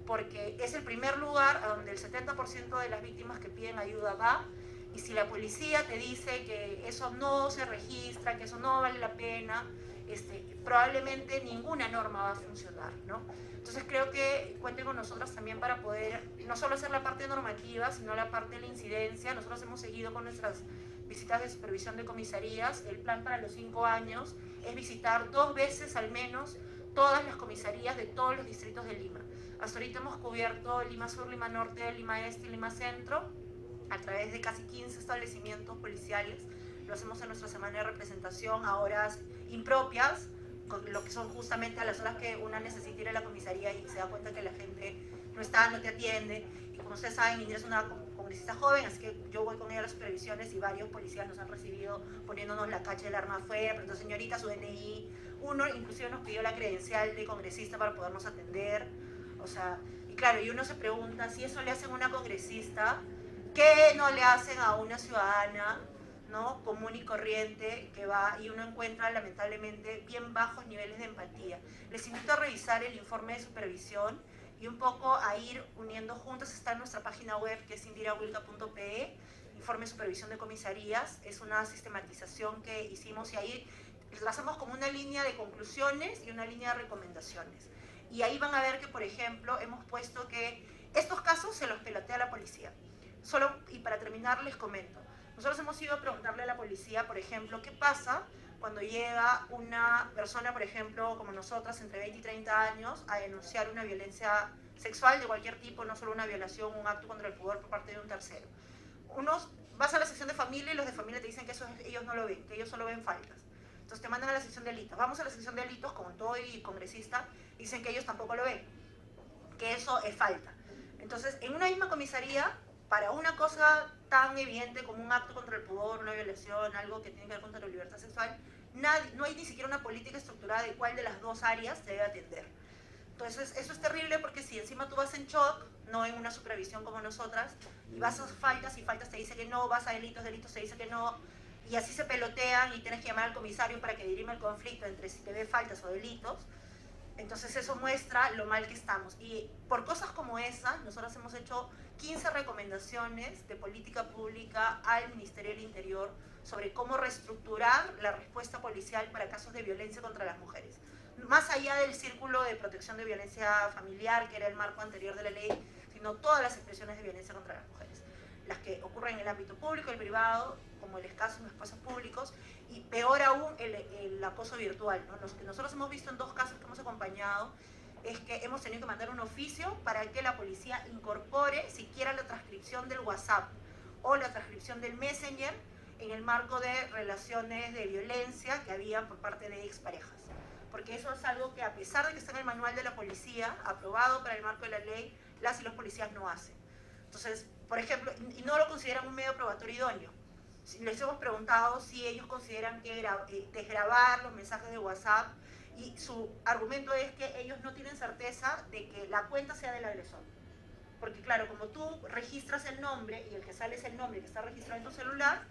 porque es el primer lugar a donde el 70% de las víctimas que piden ayuda va, y si la policía te dice que eso no se registra, que eso no vale la pena, probablemente ninguna norma va a funcionar, ¿no? Entonces creo que cuenten con nosotros también para poder no solo hacer la parte normativa, sino la parte de la incidencia. Nosotros hemos seguido con nuestras visitas de supervisión de comisarías. El plan para los 5 años es visitar 2 veces al menos todas las comisarías de todos los distritos de Lima. Hasta ahorita hemos cubierto Lima Sur, Lima Norte, Lima Este y Lima Centro a través de casi 15 establecimientos policiales. Lo hacemos en nuestra semana de representación a horas impropias, lo que son justamente a las horas que una necesita ir a la comisaría y se da cuenta que la gente no está, no te atiende. Y como ustedes saben, Indira es una congresista joven, así que yo voy con ella a las supervisiones y varios policías nos han recibido poniéndonos la cacha del arma afuera, pero entonces, señorita, su DNI. Uno inclusive nos pidió la credencial de congresista para podernos atender. O sea, y claro, y uno se pregunta, si eso le hacen a una congresista, ¿qué no le hacen a una ciudadana, ¿no?, común y corriente que va y uno encuentra lamentablemente bien bajos niveles de empatía? Les invito a revisar el informe de supervisión y un poco a ir uniendo juntos. Está en nuestra página web, que es indirawilca.pe, informe de supervisión de comisarías. Es una sistematización que hicimos y ahí trazamos como una línea de conclusiones y una línea de recomendaciones. Y ahí van a ver que, por ejemplo, hemos puesto que estos casos se los pelotea la policía. Solo, y para terminar les comento, nosotros hemos ido a preguntarle a la policía, por ejemplo, ¿qué pasa cuando llega una persona, por ejemplo, como nosotras, entre 20 y 30 años, a denunciar una violencia sexual de cualquier tipo, no solo una violación, un acto contra el pudor por parte de un tercero? Vas a la sección de familia y los de familia te dicen que eso ellos no lo ven, que ellos solo ven faltas. Entonces te mandan a la sección de delitos. Vamos a la sección de delitos, con todo y congresista, dicen que ellos tampoco lo ven. que eso es falta. Entonces, en una misma comisaría, para una cosa tan evidente como un acto contra el pudor, una violación, algo que tiene que ver contra la libertad sexual, no hay ni siquiera una política estructurada de cuál de las dos áreas se debe atender. Entonces, eso es terrible porque si encima tú vas en shock, no en una supervisión como nosotras, y vas a faltas y faltas te dice que no, vas a delitos te dice que no, y así se pelotean y tienes que llamar al comisario para que dirima el conflicto entre si te ve faltas o delitos. Entonces eso muestra lo mal que estamos. Y por cosas como esas, nosotros hemos hecho 15 recomendaciones de política pública al Ministerio del Interior sobre cómo reestructurar la respuesta policial para casos de violencia contra las mujeres. Más allá del círculo de protección de violencia familiar, que era el marco anterior de la ley, sino todas las expresiones de violencia contra las mujeres. Las que ocurren en el ámbito público, el privado, como el escaso en los espacios públicos, y peor aún el acoso virtual, ¿no? Los que nosotros hemos visto en 2 casos que hemos acompañado es que hemos tenido que mandar un oficio para que la policía incorpore siquiera la transcripción del WhatsApp o la transcripción del Messenger en el marco de relaciones de violencia que había por parte de exparejas. Porque eso es algo que, a pesar de que está en el manual de la policía, aprobado para el marco de la ley, las y los policías no hacen. Entonces, por ejemplo, y no lo consideran un medio probatorio idóneo. Les hemos preguntado si ellos consideran que desgrabar los mensajes de WhatsApp, y su argumento es que ellos no tienen certeza de que la cuenta sea del agresor. Porque claro, como tú registras el nombre y el que sale es el nombre que está registrado en tu celular,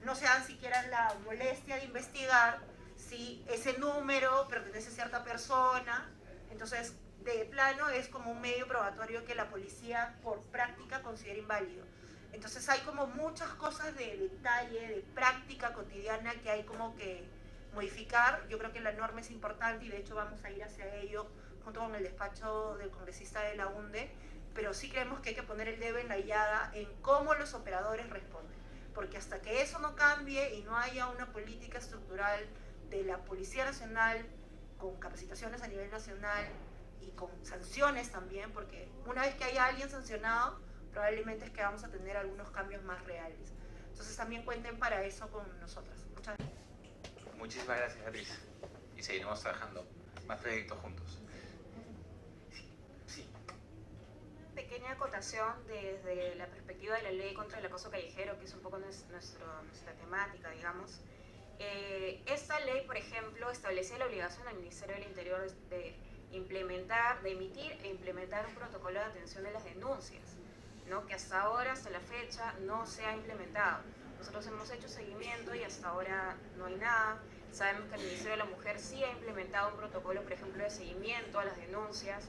no se dan siquiera la molestia de investigar si ese número pertenece a cierta persona. Entonces, de plano es como un medio probatorio que la policía por práctica considera inválido. Entonces hay como muchas cosas de detalle, de práctica cotidiana que hay como que modificar. Yo creo que la norma es importante y de hecho vamos a ir hacia ello junto con el despacho del congresista de la UNDE, pero sí creemos que hay que poner el dedo en la llaga en cómo los operadores responden, porque hasta que eso no cambie y no haya una política estructural de la Policía Nacional con capacitaciones a nivel nacional y con sanciones también, porque una vez que haya alguien sancionado, probablemente es que vamos a tener algunos cambios más reales. Entonces también cuenten para eso con nosotras. Muchas gracias. Muchísimas gracias, Beatriz. Y seguiremos trabajando más proyectos juntos. Sí. Pequeña acotación desde la perspectiva de la ley contra el acoso callejero, que es un poco nuestra temática, digamos. Esta ley, por ejemplo, establecía la obligación al Ministerio del Interior de emitir e implementar un protocolo de atención de las denuncias, ¿no? Que hasta ahora, hasta la fecha, no se ha implementado. Nosotros hemos hecho seguimiento y hasta ahora no hay nada. Sabemos que el Ministerio de la Mujer sí ha implementado un protocolo, por ejemplo, de seguimiento a las denuncias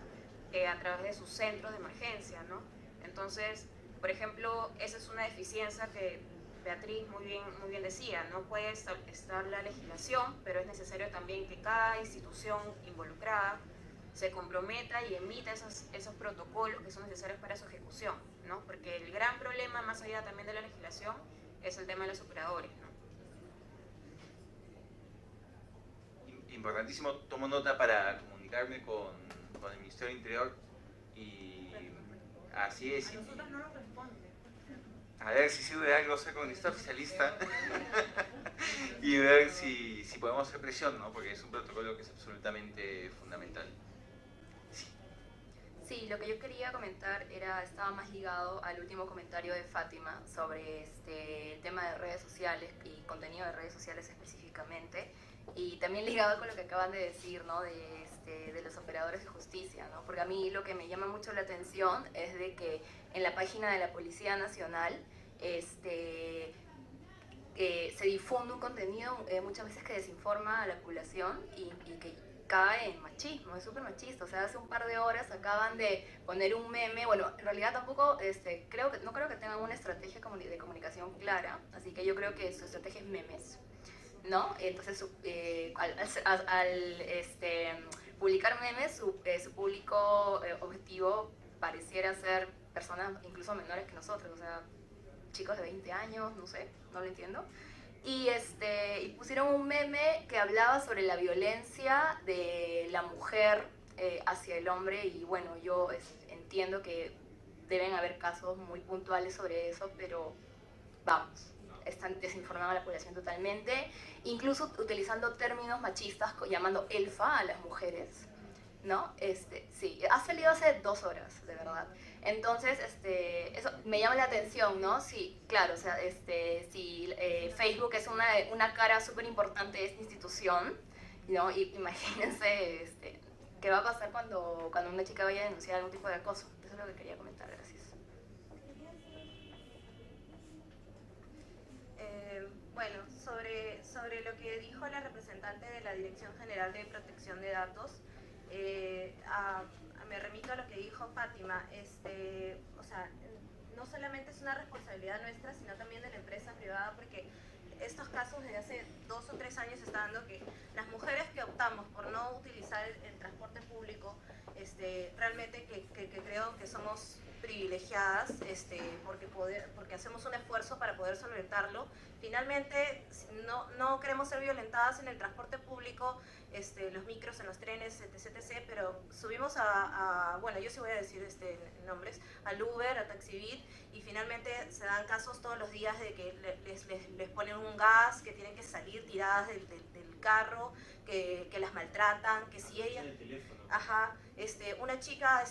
a través de sus centros de emergencia, ¿no? Entonces, por ejemplo, esa es una deficiencia que Beatriz muy bien decía. No puede estar la legislación, pero es necesario también que cada institución involucrada se comprometa y emita esos protocolos que son necesarios para su ejecución, ¿no? Porque el gran problema, más allá también de la legislación, es el tema de los operadores, ¿no? Importantísimo, tomo nota para comunicarme con el Ministerio del Interior y así es. A nosotros no nos responde. A ver si sirve de algo ser congresista oficialista y ver si podemos hacer presión, ¿no? Porque es un protocolo que es absolutamente fundamental. Sí, lo que yo quería comentar estaba más ligado al último comentario de Fátima sobre el tema de redes sociales y contenido de redes sociales específicamente, y también ligado con lo que acaban de decir, ¿no? De los operadores de justicia, ¿no? Porque a mí lo que me llama mucho la atención es de que en la página de la Policía Nacional se difunde un contenido muchas veces que desinforma a la población y que cae en machismo, es súper machista. O sea, hace un par de horas acaban de poner un meme. Bueno, en realidad tampoco no creo que tengan una estrategia de comunicación clara, así que yo creo que su estrategia es memes, ¿no? Entonces al publicar memes, su público objetivo pareciera ser personas incluso menores que nosotros, o sea, chicos de 20 años, no sé, no lo entiendo. Y pusieron un meme que hablaba sobre la violencia de la mujer hacia el hombre, y bueno, yo entiendo que deben haber casos muy puntuales sobre eso, pero vamos, están desinformando a la población totalmente, incluso utilizando términos machistas, llamando elfa a las mujeres, ¿no? Sí, ha salido hace 2 horas, de verdad. Entonces, eso me llama la atención, ¿no? Sí, claro, o sea, si Facebook es una cara súper importante de esta institución, ¿no? Y imagínense qué va a pasar cuando una chica vaya a denunciar algún tipo de acoso. Eso es lo que quería comentar, gracias. Bueno, sobre lo que dijo la representante de la Dirección General de Protección de Datos, me remito a lo que dijo Fátima. O sea, no solamente es una responsabilidad nuestra, sino también de la empresa privada, porque estos casos desde hace 2 o 3 años se está dando que las mujeres que optamos por no utilizar el transporte público, realmente que creo que somos privilegiadas, porque hacemos un esfuerzo para poder solventarlo. Finalmente no queremos ser violentadas en el transporte público, los micros, en los trenes, etc, pero subimos bueno, yo sí voy a decir nombres, al Uber, a Taxibit, y finalmente se dan casos todos los días de que les ponen un gas, que tienen que salir tiradas del carro, que las maltratan, que si ellas... Ajá, una chica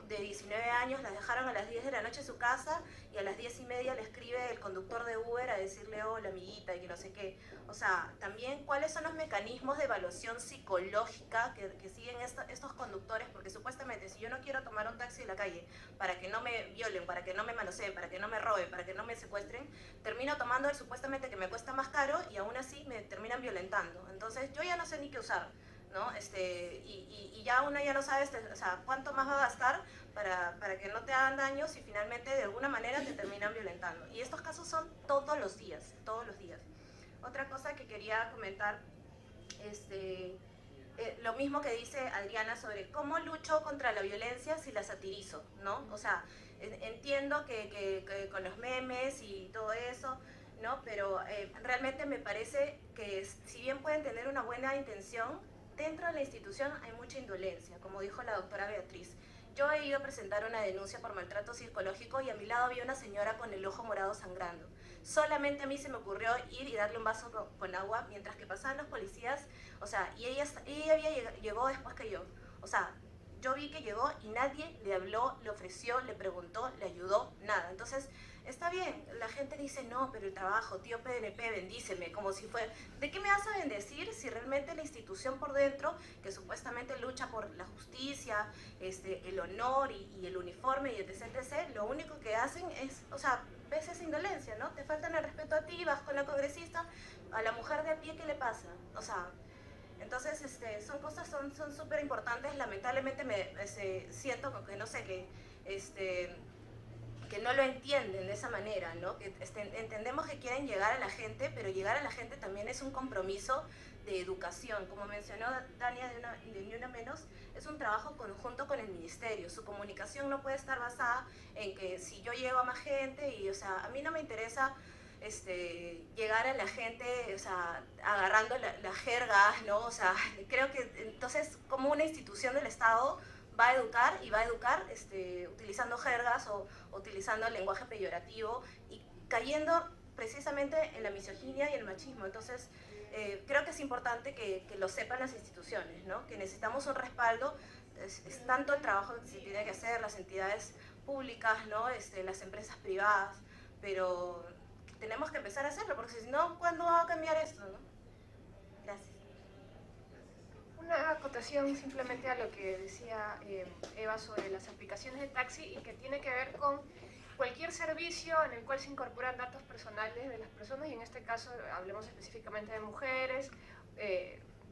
de 19 años la dejaron a las 10 de la noche en su casa y a las 10:30 le escribe el conductor de Uber a decirle hola amiguita y que no sé qué. O sea, también cuáles son los mecanismos de evaluación psicológica que siguen estos conductores, porque supuestamente si yo no quiero tomar un taxi en la calle para que no me violen, para que no me manoseen, para que no me roben, para que no me secuestren, termino tomando el supuestamente que me cuesta más caro y aún así me terminan violentando. Entonces yo ya no sé ni qué usar, ¿no? Y ya uno ya no sabe o sea, cuánto más va a gastar para que no te hagan daño si finalmente de alguna manera te terminan violentando. Y estos casos son todos los días, todos los días. Otra cosa que quería comentar, lo mismo que dice Adriana sobre cómo lucho contra la violencia si la satirizo, ¿no? O sea, entiendo que con los memes y todo eso, ¿no? Pero realmente me parece que si bien pueden tener una buena intención, dentro de la institución hay mucha indolencia, como dijo la doctora Beatriz. Yo he ido a presentar una denuncia por maltrato psicológico y a mi lado había una señora con el ojo morado sangrando. Solamente a mí se me ocurrió ir y darle un vaso con agua mientras que pasaban los policías, o sea, y ella llegó después que yo. O sea, yo vi que llegó y nadie le habló, le ofreció, le preguntó, le ayudó, nada. Entonces, está bien, la gente dice, no, pero el trabajo, tío PNP, bendíceme, como si fuera... ¿De qué me vas a bendecir si realmente la institución por dentro, que supuestamente lucha por la justicia, el honor y el uniforme y etc, lo único que hacen es, o sea, ves esa indolencia, ¿no? Te faltan el respeto a ti, vas con la congresista, a la mujer de a pie, ¿qué le pasa? O sea... Entonces, son cosas, son súper importantes. Lamentablemente siento que, no sé, que no lo entienden de esa manera, ¿no? Que entendemos que quieren llegar a la gente, pero llegar a la gente también es un compromiso de educación. Como mencionó Dania de Ni Una Menos, es un trabajo conjunto con el ministerio. Su comunicación no puede estar basada en que si yo llego a más gente y, o sea, a mí no me interesa... llegar a la gente, o sea, agarrando la jerga, ¿no? O sea, creo que entonces como una institución del Estado va a educar y va a educar utilizando jergas o utilizando el lenguaje peyorativo y cayendo precisamente en la misoginia y el machismo. Entonces, creo que es importante que lo sepan las instituciones, ¿no? Que necesitamos un respaldo, es tanto el trabajo que se tiene que hacer, las entidades públicas, ¿no? Las empresas privadas, pero tenemos que empezar a hacerlo, porque si no, ¿cuándo va a cambiar esto, no? Gracias. Una acotación simplemente a lo que decía Eva sobre las aplicaciones de taxi y que tiene que ver con cualquier servicio en el cual se incorporan datos personales de las personas, y en este caso hablemos específicamente de mujeres,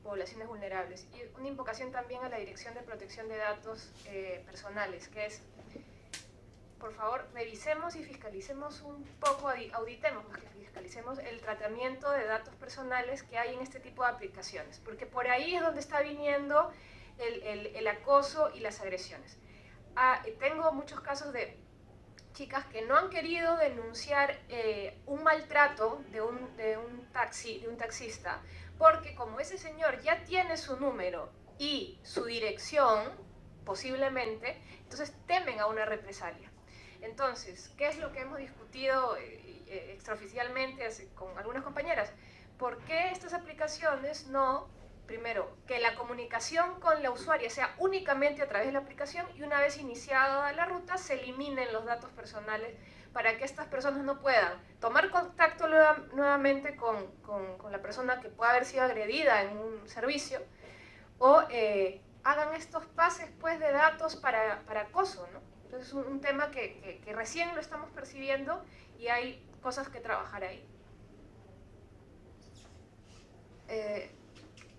poblaciones vulnerables. Y una invocación también a la Dirección de Protección de Datos Personales, que es, por favor, revisemos y fiscalicemos un poco, auditemos más que fiscalicemos el tratamiento de datos personales que hay en este tipo de aplicaciones, porque por ahí es donde está viniendo el acoso y las agresiones. Tengo muchos casos de chicas que no han querido denunciar un maltrato de un taxista, porque como ese señor ya tiene su número y su dirección, posiblemente, entonces temen a una represalia. Entonces, ¿qué es lo que hemos discutido extraoficialmente con algunas compañeras? ¿Por qué estas aplicaciones no primero, que la comunicación con la usuaria sea únicamente a través de la aplicación y una vez iniciada la ruta se eliminen los datos personales para que estas personas no puedan tomar contacto nuevamente con la persona que pueda haber sido agredida en un servicio o hagan estos pases pues, de datos para acoso, ¿no? Entonces es un tema que recién lo estamos percibiendo y hay cosas que trabajar ahí.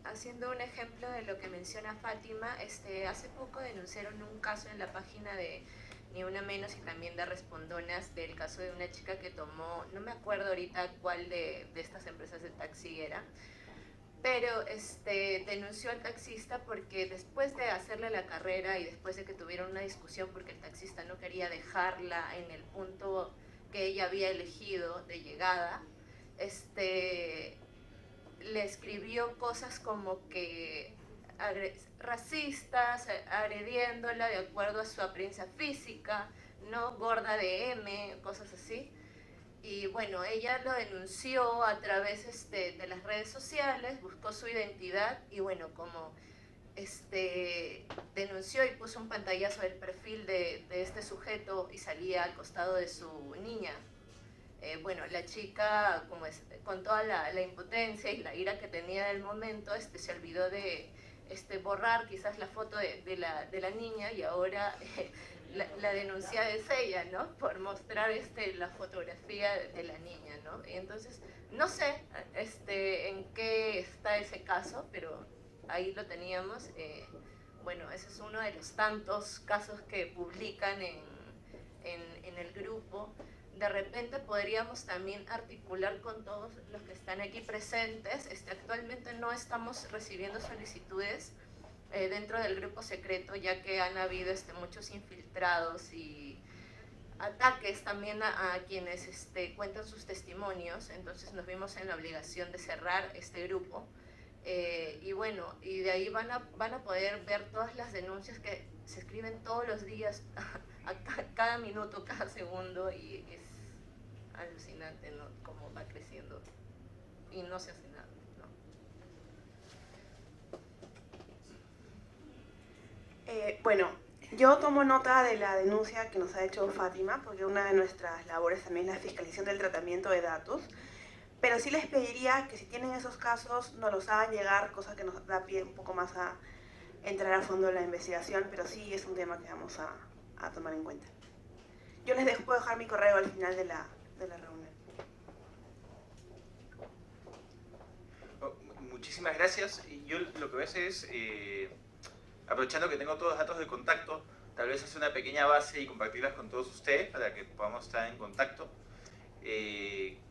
Haciendo un ejemplo de lo que menciona Fátima, hace poco denunciaron un caso en la página de Ni Una Menos y también de Respondonas del caso de una chica que tomó, no me acuerdo ahorita cuál de estas empresas de taxi era, pero denunció al taxista porque después de hacerle la carrera y después de que tuvieron una discusión porque el taxista no quería dejarla en el punto que ella había elegido de llegada, le escribió cosas como que racistas, agrediéndola de acuerdo a su apariencia física, no gorda de M, cosas así. Y bueno, ella lo denunció a través de las redes sociales, buscó su identidad y bueno, como denunció y puso un pantallazo del perfil de este sujeto y salía al costado de su niña. Bueno, la chica, con toda la impotencia y la ira que tenía del momento, se olvidó de borrar quizás la foto de la niña y ahora la denuncia es ella, ¿no? Por mostrar la fotografía de la niña, ¿no? Y entonces, no sé en qué está ese caso, pero ahí lo teníamos. Bueno, ese es uno de los tantos casos que publican en el grupo. De repente podríamos también articular con todos los que están aquí presentes. Actualmente no estamos recibiendo solicitudes dentro del grupo secreto, ya que han habido muchos infiltrados y ataques también a quienes cuentan sus testimonios. Entonces nos vimos en la obligación de cerrar este grupo. Y bueno, y de ahí van a poder ver todas las denuncias que se escriben todos los días, cada minuto, cada segundo, y es alucinante, ¿no? Cómo va creciendo y no se hace nada, ¿no? Bueno, yo tomo nota de la denuncia que nos ha hecho Fátima, porque una de nuestras labores también es la fiscalización del tratamiento de datos, pero sí les pediría que si tienen esos casos nos los hagan llegar, cosa que nos da pie un poco más a entrar a fondo en la investigación, pero sí es un tema que vamos a tomar en cuenta. Yo les puedo dejar mi correo al final de la reunión. Muchísimas gracias. Yo lo que voy a hacer es, aprovechando que tengo todos los datos de contacto, tal vez hacer una pequeña base y compartirlas con todos ustedes para que podamos estar en contacto.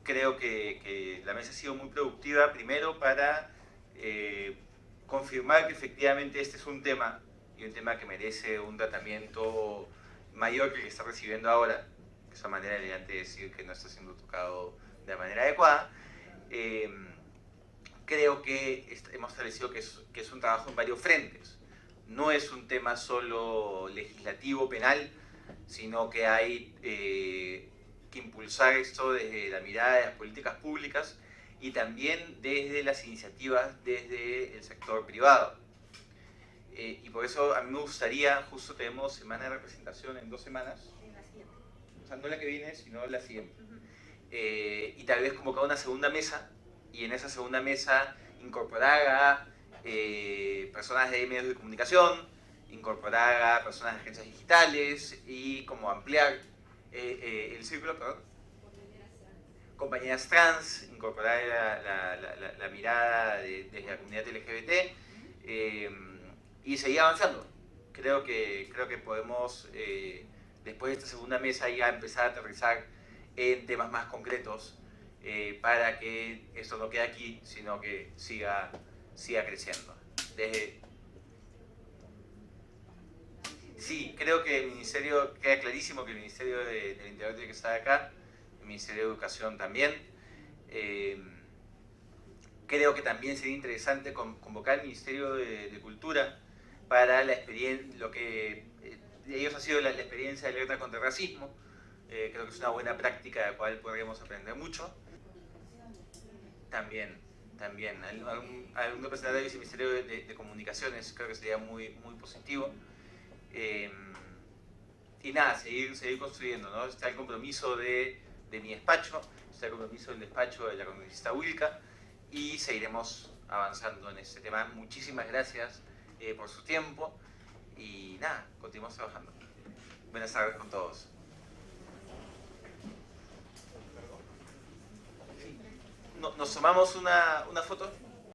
Creo que la mesa ha sido muy productiva, primero para confirmar que efectivamente este es un tema, y un tema que merece un tratamiento mayor que el que está recibiendo ahora, que es una manera elegante de decir que no está siendo tocado de manera adecuada. Creo que hemos establecido que es un trabajo en varios frentes. No es un tema solo legislativo, penal, sino que hay que impulsar esto desde la mirada de las políticas públicas y también desde las iniciativas desde el sector privado. Y por eso a mí me gustaría, justo tenemos semana de representación en 2 semanas, o sea, no la que viene, sino la siguiente, y tal vez convocar una segunda mesa, y en esa segunda mesa incorporar a personas de medios de comunicación, incorporar a personas de agencias digitales y como ampliar el círculo, perdón, compañeras trans, incorporar la mirada desde la comunidad LGBT y seguir avanzando. Creo que podemos, después de esta segunda mesa, ya empezar a aterrizar en temas más concretos para que esto no quede aquí, sino que siga creciendo. Sí, creo que el Ministerio, queda clarísimo que el Ministerio del Interior tiene que estar acá, el Ministerio de Educación también. Creo que también sería interesante convocar al Ministerio de Cultura para la experiencia, lo que ellos ha sido la experiencia de alerta contra el racismo. Creo que es una buena práctica de la cual podríamos aprender mucho. También, también. Algún representante del Viceministerio de Comunicaciones creo que sería muy, muy positivo. Y nada, seguir construyendo, ¿no? Está el compromiso de mi despacho, está el compromiso del despacho de la congresista Wilka, y seguiremos avanzando en este tema. Muchísimas gracias por su tiempo y nada, continuamos trabajando. Buenas tardes con todos. ¿Nos tomamos una foto?